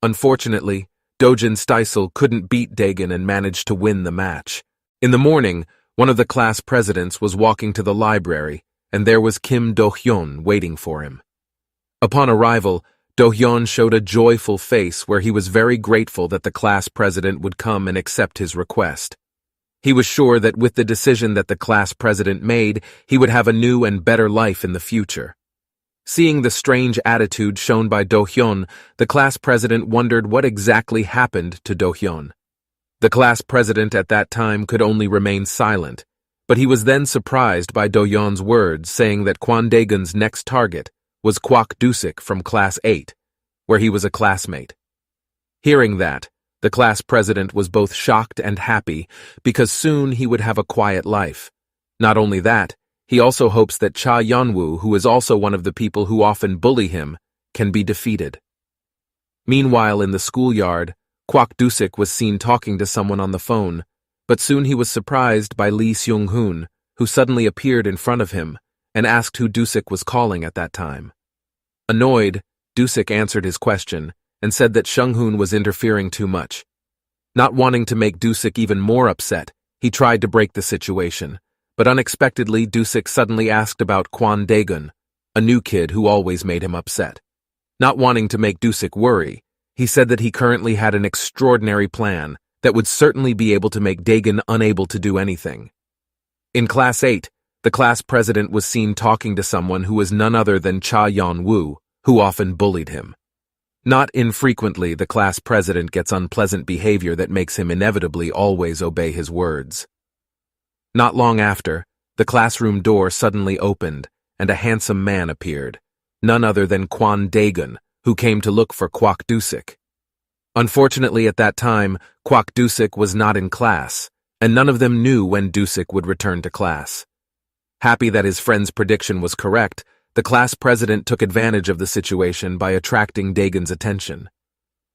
Unfortunately, Dojin Steisel couldn't beat Dagon and managed to win the match. In the morning, one of the class presidents was walking to the library, and there was Kim Do-hyun waiting for him. Upon arrival, Do-hyun showed a joyful face where he was very grateful that the class president would come and accept his request. He was sure that with the decision that the class president made, he would have a new and better life in the future. Seeing the strange attitude shown by Do-hyun, the class president wondered what exactly happened to Do-hyun. The class president at that time could only remain silent, but he was then surprised by Do-hyun's words saying that Kwon Daegun's next target was Kwak Dusik from Class 8, where he was a classmate. Hearing that, the class president was both shocked and happy because soon he would have a quiet life. Not only that, he also hopes that Cha Yeonwoo, who is also one of the people who often bully him, can be defeated. Meanwhile, in the schoolyard, Kwak Dusik was seen talking to someone on the phone, but soon he was surprised by Lee Seung-hoon, who suddenly appeared in front of him and asked who Dusik was calling at that time. Annoyed, Dusik answered his question and said that Seung-hoon was interfering too much. Not wanting to make Dusik even more upset, he tried to break the situation, but unexpectedly Dusik suddenly asked about Kwon Daegun, a new kid who always made him upset. Not wanting to make Dusik worry, he said that he currently had an extraordinary plan that would certainly be able to make Daegun unable to do anything. In Class 8, the class president was seen talking to someone who was none other than Cha Yeon-woo, who often bullied him. Not infrequently, the class president gets unpleasant behavior that makes him inevitably always obey his words. Not long after, the classroom door suddenly opened, and a handsome man appeared, none other than Kwon Daegun, who came to look for Kwak Dusik. Unfortunately, at that time, Kwak Dusik was not in class, and none of them knew when Dusik would return to class. Happy that his friend's prediction was correct, the class president took advantage of the situation by attracting Daegun's attention.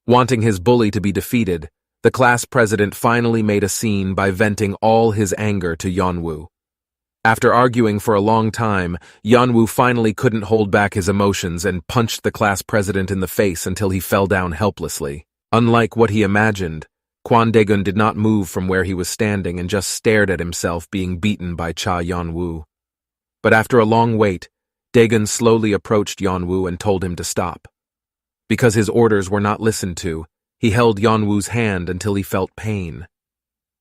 Wanting his bully to be defeated, the class president finally made a scene by venting all his anger to Yeonwoo. After arguing for a long time, Yeonwoo finally couldn't hold back his emotions and punched the class president in the face until he fell down helplessly. Unlike what he imagined, Kwon Daegun did not move from where he was standing and just stared at himself being beaten by Cha Yeonwoo. But after a long wait, Daegun slowly approached Yeonwoo and told him to stop. Because his orders were not listened to, he held Yeonwoo's hand until he felt pain.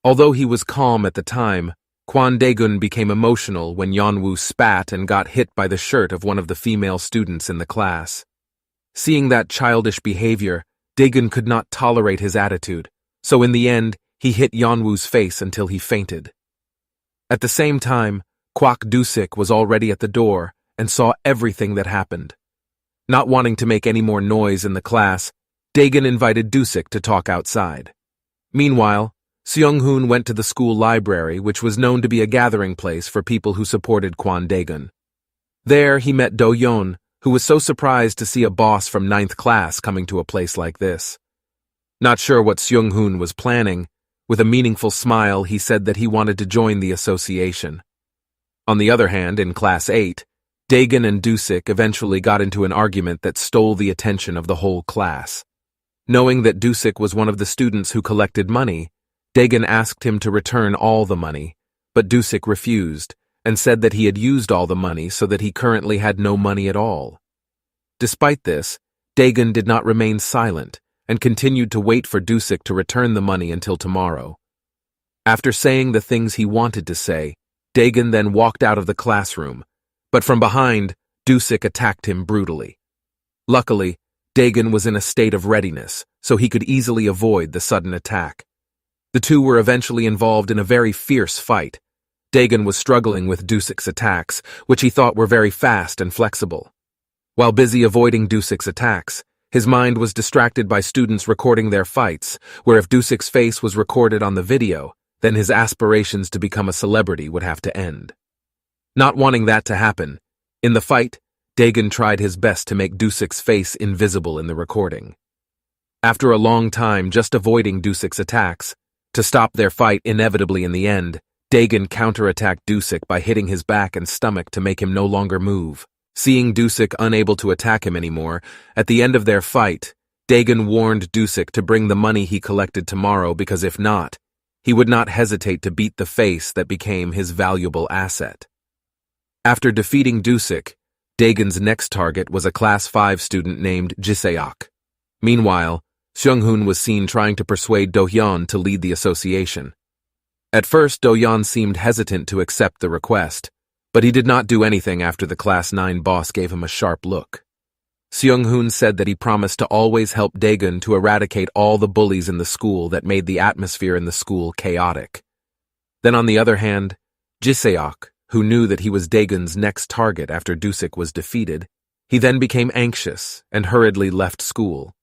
Although he was calm at the time, Kwon Daegun became emotional when Yeonwoo spat and got hit by the shirt of one of the female students in the class. Seeing that childish behavior, Daegun could not tolerate his attitude, so in the end, he hit Yeonwoo's face until he fainted. At the same time, Kwak Dusik was already at the door and saw everything that happened. Not wanting to make any more noise in the class, Daegun invited Dusik to talk outside. Meanwhile, Seung-hoon went to the school library, which was known to be a gathering place for people who supported Kwon Daegun. There, he met Do-yeon, who was so surprised to see a boss from 9th class coming to a place like this. Not sure what Seung-hoon was planning, with a meaningful smile he said that he wanted to join the association. On the other hand, in Class 8, Daegun and Dusik eventually got into an argument that stole the attention of the whole class. Knowing that Dusik was one of the students who collected money, Daegun asked him to return all the money, but Dusik refused and said that he had used all the money so that he currently had no money at all. Despite this, Daegun did not remain silent and continued to wait for Dusik to return the money until tomorrow. After saying the things he wanted to say, Daegun then walked out of the classroom, but from behind, Dusik attacked him brutally. Luckily, Daegun was in a state of readiness, so he could easily avoid the sudden attack. The two were eventually involved in a very fierce fight. Daegun was struggling with Dusik's attacks, which he thought were very fast and flexible. While busy avoiding Dusik's attacks, his mind was distracted by students recording their fights, where if Dusik's face was recorded on the video, then his aspirations to become a celebrity would have to end. Not wanting that to happen, in the fight, Daegun tried his best to make Dusik's face invisible in the recording. After a long time just avoiding Dusik's attacks, to stop their fight inevitably in the end, Daegun counterattacked Dusik by hitting his back and stomach to make him no longer move. Seeing Dusik unable to attack him anymore, at the end of their fight, Daegun warned Dusik to bring the money he collected tomorrow because if not, he would not hesitate to beat the face that became his valuable asset. After defeating Dusik, Daegun's next target was a Class 5 student named Jiseok. Meanwhile, Seung-hoon was seen trying to persuade Do-yeon to lead the association. At first, Do-yeon seemed hesitant to accept the request, but he did not do anything after the Class 9 boss gave him a sharp look. Seung-hoon said that he promised to always help Daegun to eradicate all the bullies in the school that made the atmosphere in the school chaotic. Then on the other hand, Jiseok, who knew that he was Daegun's next target after Dusik was defeated, he then became anxious and hurriedly left school.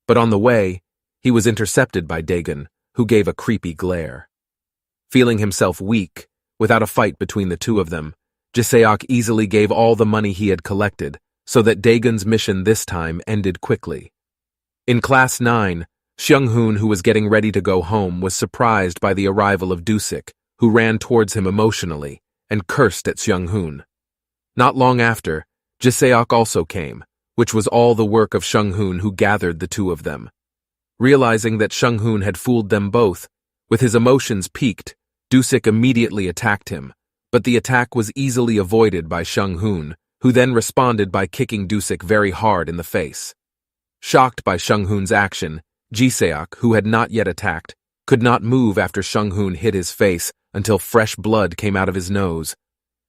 But on the way, he was intercepted by Daegun, who gave a creepy glare. Feeling himself weak, without a fight between the two of them, Jiseok easily gave all the money he had collected, so that Daegun's mission this time ended quickly. In Class 9, Seung-hoon, who was getting ready to go home, was surprised by the arrival of Dusik, who ran towards him emotionally and cursed at Seung-hoon. Not long after, Jiseok also came, which was all the work of Seung-hoon, who gathered the two of them. Realizing that Seung-hoon had fooled them both, with his emotions piqued, Dusik immediately attacked him, but the attack was easily avoided by Seung-hoon, who then responded by kicking Dusik very hard in the face. Shocked by Seung-hoon's action, Jiseok, who had not yet attacked, could not move after Seung-hoon hit his face until fresh blood came out of his nose.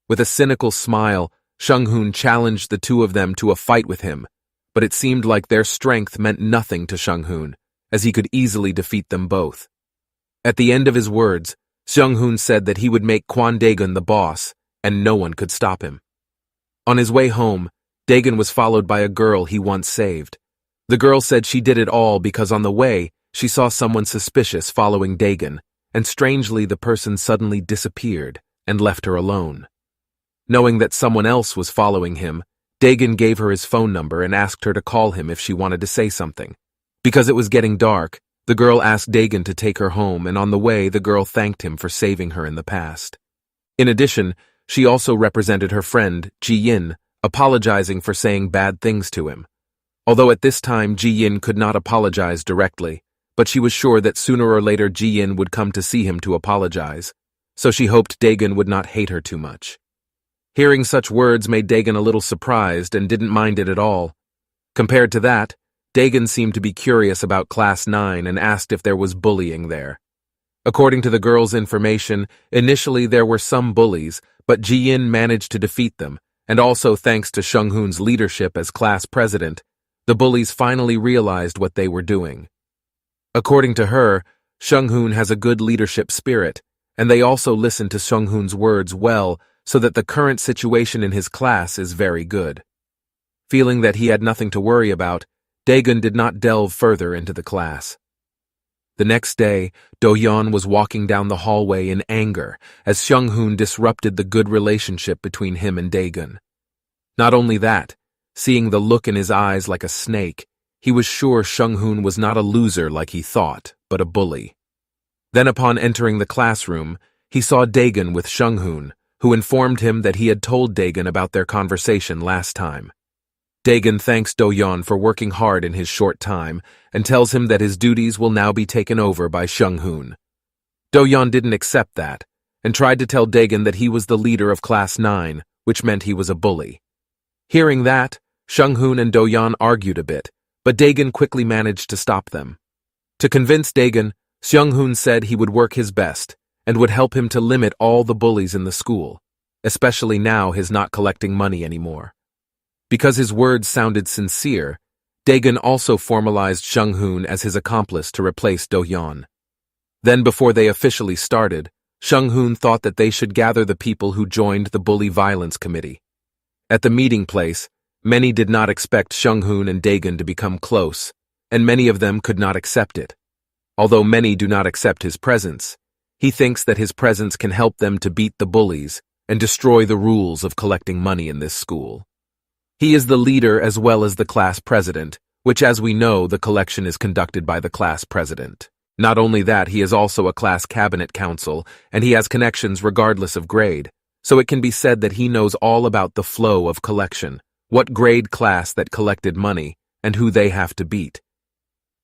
With a cynical smile, Seung-hoon challenged the two of them to a fight with him, but it seemed like their strength meant nothing to Seung-hoon, as he could easily defeat them both. At the end of his words, Seung-hoon said that he would make Kwon Daegun the boss, and no one could stop him. On his way home, Daegun was followed by a girl he once saved. The girl said she did it all because on the way, she saw someone suspicious following Daegun, and strangely the person suddenly disappeared and left her alone. Knowing that someone else was following him, Daegun gave her his phone number and asked her to call him if she wanted to say something. Because it was getting dark, the girl asked Daegun to take her home, and on the way the girl thanked him for saving her in the past. In addition, she also represented her friend, Ji-yin, apologizing for saying bad things to him. Although at this time Ji-yin could not apologize directly, but she was sure that sooner or later Ji-yin would come to see him to apologize, so she hoped Daegun would not hate her too much. Hearing such words made Daegun a little surprised and didn't mind it at all. Compared to that, Daegun seemed to be curious about Class 9 and asked if there was bullying there. According to the girl's information, initially there were some bullies, but Ji-in managed to defeat them, and also thanks to Shung-hoon's leadership as class president, the bullies finally realized what they were doing. According to her, Shung-hoon has a good leadership spirit, and they also listen to Shung-hoon's words well, so that the current situation in his class is very good. Feeling that he had nothing to worry about, Daegun did not delve further into the class. The next day, Do-yeon was walking down the hallway in anger as Shung-hoon disrupted the good relationship between him and Daegun. Not only that, seeing the look in his eyes like a snake, he was sure Shung-hoon was not a loser like he thought, but a bully. Then upon entering the classroom, he saw Daegun with Shung-hoon, who informed him that he had told Daegun about their conversation last time. Daegun thanks Do-yeon for working hard in his short time and tells him that his duties will now be taken over by Shung-hoon. Do-yeon didn't accept that and tried to tell Daegun that he was the leader of Class 9, which meant he was a bully. Hearing that, Shung-hoon and Do-yeon argued a bit, but Daegun quickly managed to stop them. To convince Daegun, Shung-hoon said he would work his best and would help him to limit all the bullies in the school, especially now his not collecting money anymore. Because his words sounded sincere, Daegun also formalized Shung-hoon as his accomplice to replace Do-yeon. Then before they officially started, Shung-hoon thought that they should gather the people who joined the Bully Violence Committee. At the meeting place, many did not expect Shung-hoon and Daegun to become close, and many of them could not accept it. Although many do not accept his presence, he thinks that his presence can help them to beat the bullies and destroy the rules of collecting money in this school. He is the leader as well as the class president, which as we know the collection is conducted by the class president. Not only that, he is also a class cabinet council, and he has connections regardless of grade, so it can be said that he knows all about the flow of collection, what grade class that collected money, and who they have to beat.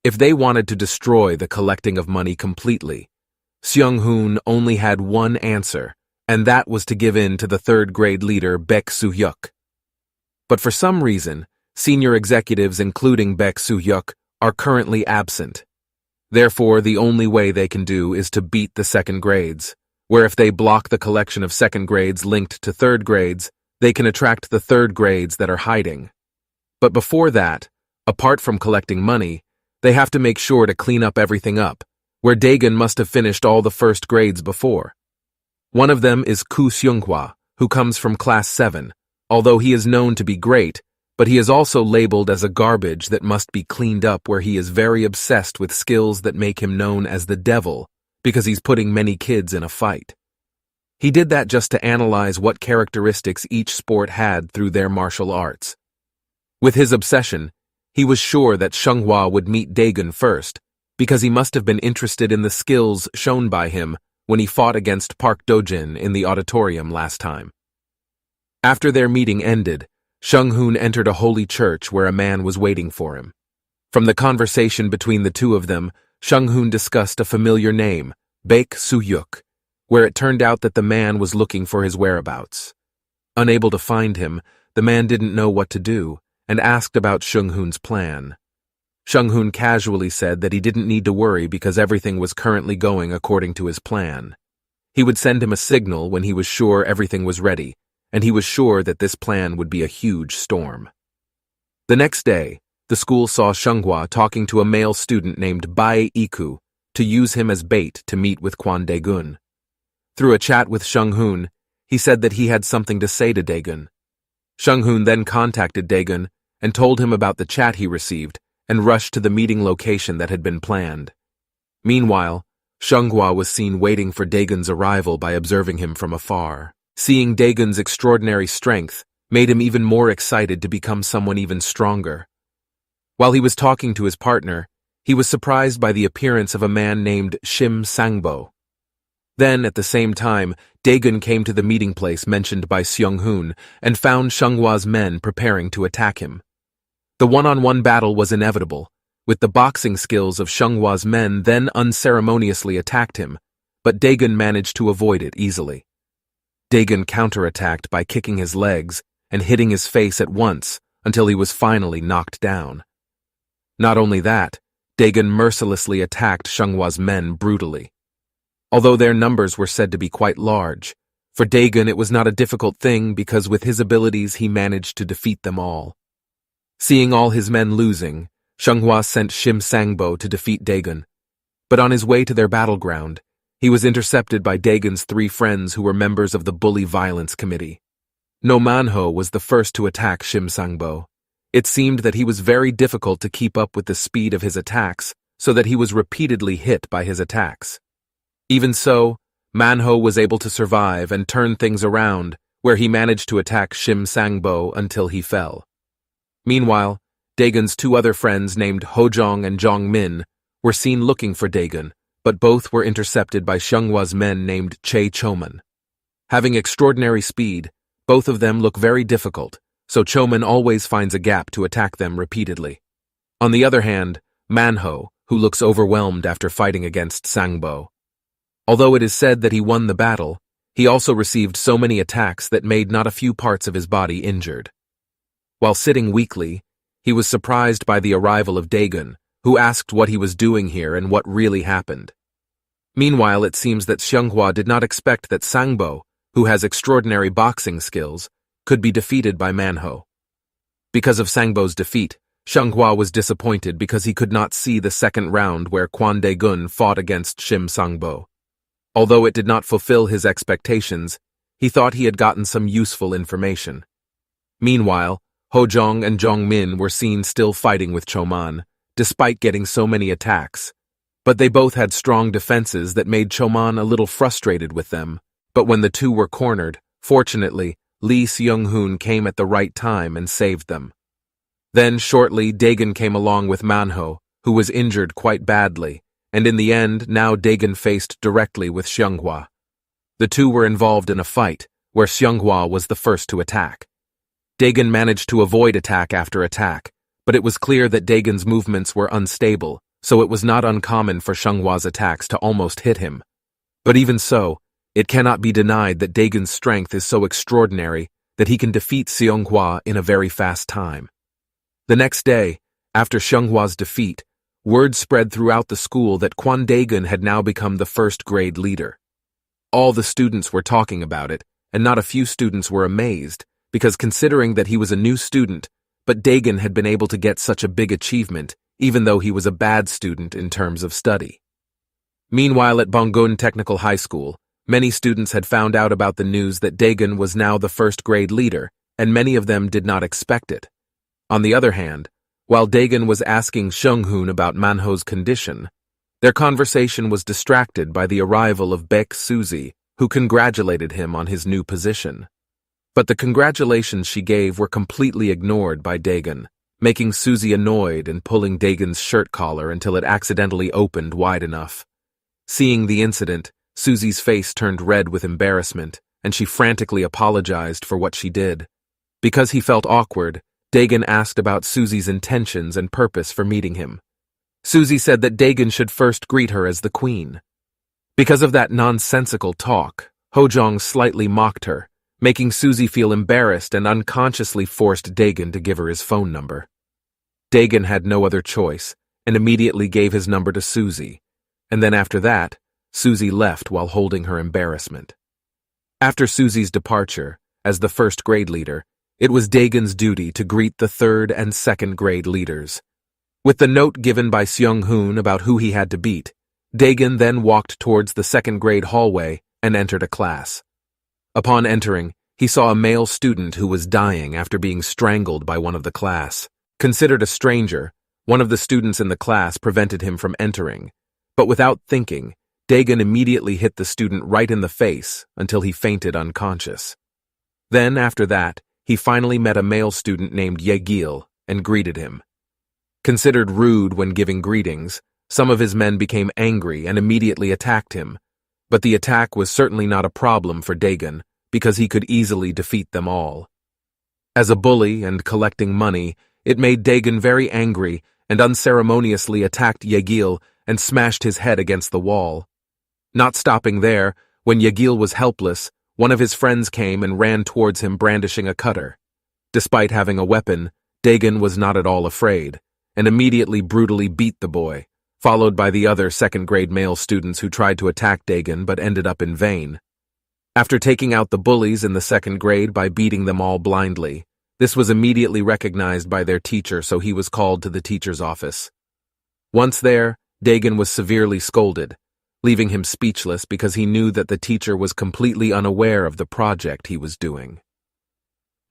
If they wanted to destroy the collecting of money completely, Shung-hoon only had one answer, and that was to give in to the third grade leader Baek Soo-hyuk. But for some reason, senior executives including Baek Soo-hyuk are currently absent. Therefore, the only way they can do is to beat the second grades, where if they block the collection of second grades linked to third grades, they can attract the third grades that are hiding. But before that, apart from collecting money, they have to make sure to clean up everything up, where Daegun must have finished all the first grades before. One of them is Koo Seung-hwa, who comes from Class 7, although he is known to be great, but he is also labeled as a garbage that must be cleaned up, where he is very obsessed with skills that make him known as the devil, because he's putting many kids in a fight. He did that just to analyze what characteristics each sport had through their martial arts. With his obsession, he was sure that Seung-hwa would meet Daegun first, because he must have been interested in the skills shown by him when he fought against Park Do-jin in the auditorium last time. After their meeting ended, Shung-hoon entered a holy church where a man was waiting for him. From the conversation between the two of them, Shung-hoon discussed a familiar name, Baek Soo-hyuk, where it turned out that the man was looking for his whereabouts. Unable to find him, the man didn't know what to do and asked about Shung-hoon's plan. Shung-hoon casually said that he didn't need to worry because everything was currently going according to his plan. He would send him a signal when he was sure everything was ready, and he was sure that this plan would be a huge storm. The next day, the school saw Seung-hwa talking to a male student named Bae Iku to use him as bait to meet with Kwon Daegun. Through a chat with Shung-hoon, he said that he had something to say to Daegun. Shung-hoon then contacted Daegun and told him about the chat he received and rushed to the meeting location that had been planned. Meanwhile, Seung-hwa was seen waiting for Daegun's arrival by observing him from afar. Seeing Daegun's extraordinary strength made him even more excited to become someone even stronger. While he was talking to his partner, he was surprised by the appearance of a man named Shim Sangbo. Then, at the same time, Daegun came to the meeting place mentioned by Seung-hoon and found Seung-hwa's men preparing to attack him. The one-on-one battle was inevitable, with the boxing skills of Seung-hwa's men then unceremoniously attacked him, but Daegun managed to avoid it easily. Daegun counterattacked by kicking his legs and hitting his face at once until he was finally knocked down. Not only that, Daegun mercilessly attacked Seung-hwa's men brutally. although their numbers were said to be quite large. For Dagon it was not a difficult thing because with his abilities he managed to defeat them all. Seeing all his men losing, Xianghua sent Shim Sangbo to defeat Dagon. But on his way to their battleground, he was intercepted by Dagon's 3 friends who were members of the Bully Violence Committee. No Manhwa was the first to attack Shim Sangbo. It seemed that he was very difficult to keep up with the speed of his attacks, so that he was repeatedly hit by his attacks. Even so, Manhwa was able to survive and turn things around, where he managed to attack Shim Sangbo until he fell. Meanwhile, Dagon's 2 other friends named Hojong and Zhongmin were seen looking for Dagon, but both were intercepted by Xianghua's men named Che Choman. Having extraordinary speed, both of them look very difficult, so Choman always finds a gap to attack them repeatedly. On the other hand, Manhwa, who looks overwhelmed after fighting against Sangbo. Although it is said that he won the battle, he also received so many attacks that made not a few parts of his body injured. While sitting weakly, he was surprised by the arrival of Dagon, who asked what he was doing here and what really happened. Meanwhile, it seems that Xianghua did not expect that Sangbo, who has extraordinary boxing skills, could be defeated by Manhwa. Because of Sangbo's defeat, Xianghua was disappointed because he could not see the second round where Quan Daegun fought against Shim Sangbo. Although it did not fulfill his expectations, he thought he had gotten some useful information. Meanwhile, Hojong and Zhongmin were seen still fighting with Choman, despite getting so many attacks. But they both had strong defenses that made Choman a little frustrated with them. But when the 2 were cornered, fortunately, Lee Seung-hoon came at the right time and saved them. Then, shortly, Dagon came along with Manhwa, who was injured quite badly, and in the end, now Dagon faced directly with Xianghua. The 2 were involved in a fight, where Xianghua was the first to attack. Dagon managed to avoid attack after attack, but it was clear that Dagon's movements were unstable, so it was not uncommon for Xianghua's attacks to almost hit him. But even so, it cannot be denied that Dagon's strength is so extraordinary that he can defeat Xianghua in a very fast time. The next day, after Xianghua's defeat, word spread throughout the school that Quan Daegun had now become the first-grade leader. All the students were talking about it, and not a few students were amazed, because considering that he was a new student, but Dagon had been able to get such a big achievement, even though he was a bad student in terms of study. Meanwhile, at Banggun Technical High School, many students had found out about the news that Dagon was now the first-grade leader, and many of them did not expect it. On the other hand, while Dagon was asking Seung-hoon about Manhwa's condition, their conversation was distracted by the arrival of Baek Suzy, who congratulated him on his new position. But the congratulations she gave were completely ignored by Dagon, making Suzy annoyed and pulling Dagon's shirt collar until it accidentally opened wide enough. Seeing the incident, Suzy's face turned red with embarrassment, and she frantically apologized for what she did. Because he felt awkward, Dagon asked about Suzy's intentions and purpose for meeting him. Suzy said that Dagon should first greet her as the queen. Because of that nonsensical talk, Hojong slightly mocked her, making Suzy feel embarrassed and unconsciously forced Dagon to give her his phone number. Dagon had no other choice and immediately gave his number to Suzy, and then after that, Suzy left while holding her embarrassment. After Suzy's departure, as the first-grade leader, it was Dagon's duty to greet the third and second-grade leaders. With the note given by Seung-hoon about who he had to beat, Dagon then walked towards the second-grade hallway and entered a class. Upon entering, he saw a male student who was dying after being strangled by one of the class. Considered a stranger, one of the students in the class prevented him from entering, but without thinking, Dagon immediately hit the student right in the face until he fainted unconscious. Then, after that, he finally met a male student named Yegil and greeted him. Considered rude when giving greetings, some of his men became angry and immediately attacked him, but the attack was certainly not a problem for Dagon because he could easily defeat them all. As a bully and collecting money, it made Dagon very angry and unceremoniously attacked Yegil and smashed his head against the wall. Not stopping there, when Yegil was helpless, one of his friends came and ran towards him brandishing a cutter. Despite having a weapon, Dagon was not at all afraid, and immediately brutally beat the boy, followed by the other second-grade male students who tried to attack Dagon but ended up in vain. After taking out the bullies in the second grade by beating them all blindly, this was immediately recognized by their teacher, so he was called to the teacher's office. Once there, Dagon was severely scolded, leaving him speechless because he knew that the teacher was completely unaware of the project he was doing.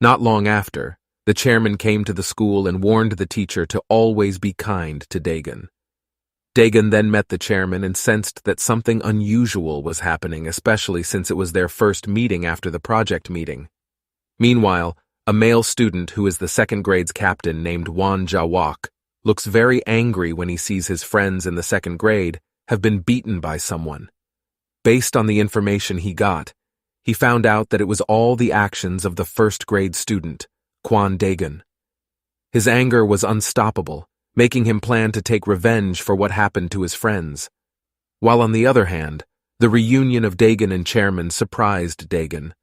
Not long after, the chairman came to the school and warned the teacher to always be kind to Dagon. Dagon then met the chairman and sensed that something unusual was happening, especially since it was their first meeting after the project meeting. Meanwhile, a male student who is the second grade's captain named Won Ja-wok looks very angry when he sees his friends in the second grade have been beaten by someone. Based on the information he got, he found out that it was all the actions of the first grade student, Kwon Dagon. His anger was unstoppable, making him plan to take revenge for what happened to his friends. While on the other hand, the reunion of Dagon and Chairman surprised Dagon.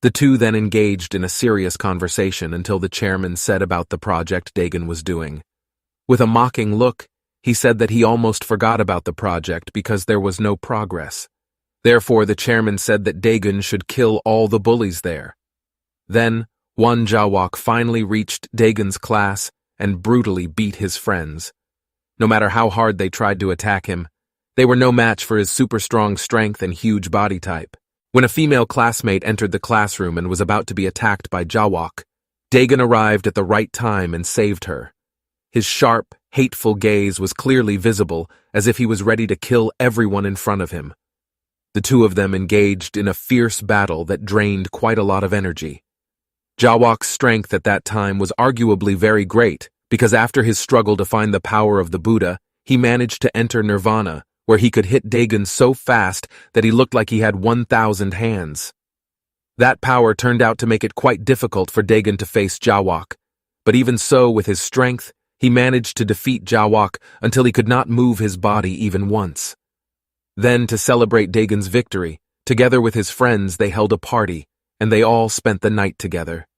The two then engaged in a serious conversation until the chairman said about the project Dagon was doing. With a mocking look, he said that he almost forgot about the project because there was no progress. Therefore, the chairman said that Dagon should kill all the bullies there. Then, Won Ja-wok finally reached Dagon's class and brutally beat his friends. No matter how hard they tried to attack him, they were no match for his super strong strength and huge body type. When a female classmate entered the classroom and was about to be attacked by Ja-wok, Dagon arrived at the right time and saved her. His sharp, hateful gaze was clearly visible, as if he was ready to kill everyone in front of him. The two of them engaged in a fierce battle that drained quite a lot of energy. Ja-wok's strength at that time was arguably very great, because after his struggle to find the power of the Buddha, he managed to enter nirvana, where he could hit Dagon so fast that he looked like he had 1,000 hands. That power turned out to make it quite difficult for Dagon to face Ja-wok, but even so, with his strength, he managed to defeat Ja-wok until he could not move his body even once. Then, to celebrate Dagon's victory, together with his friends they held a party, and they all spent the night together.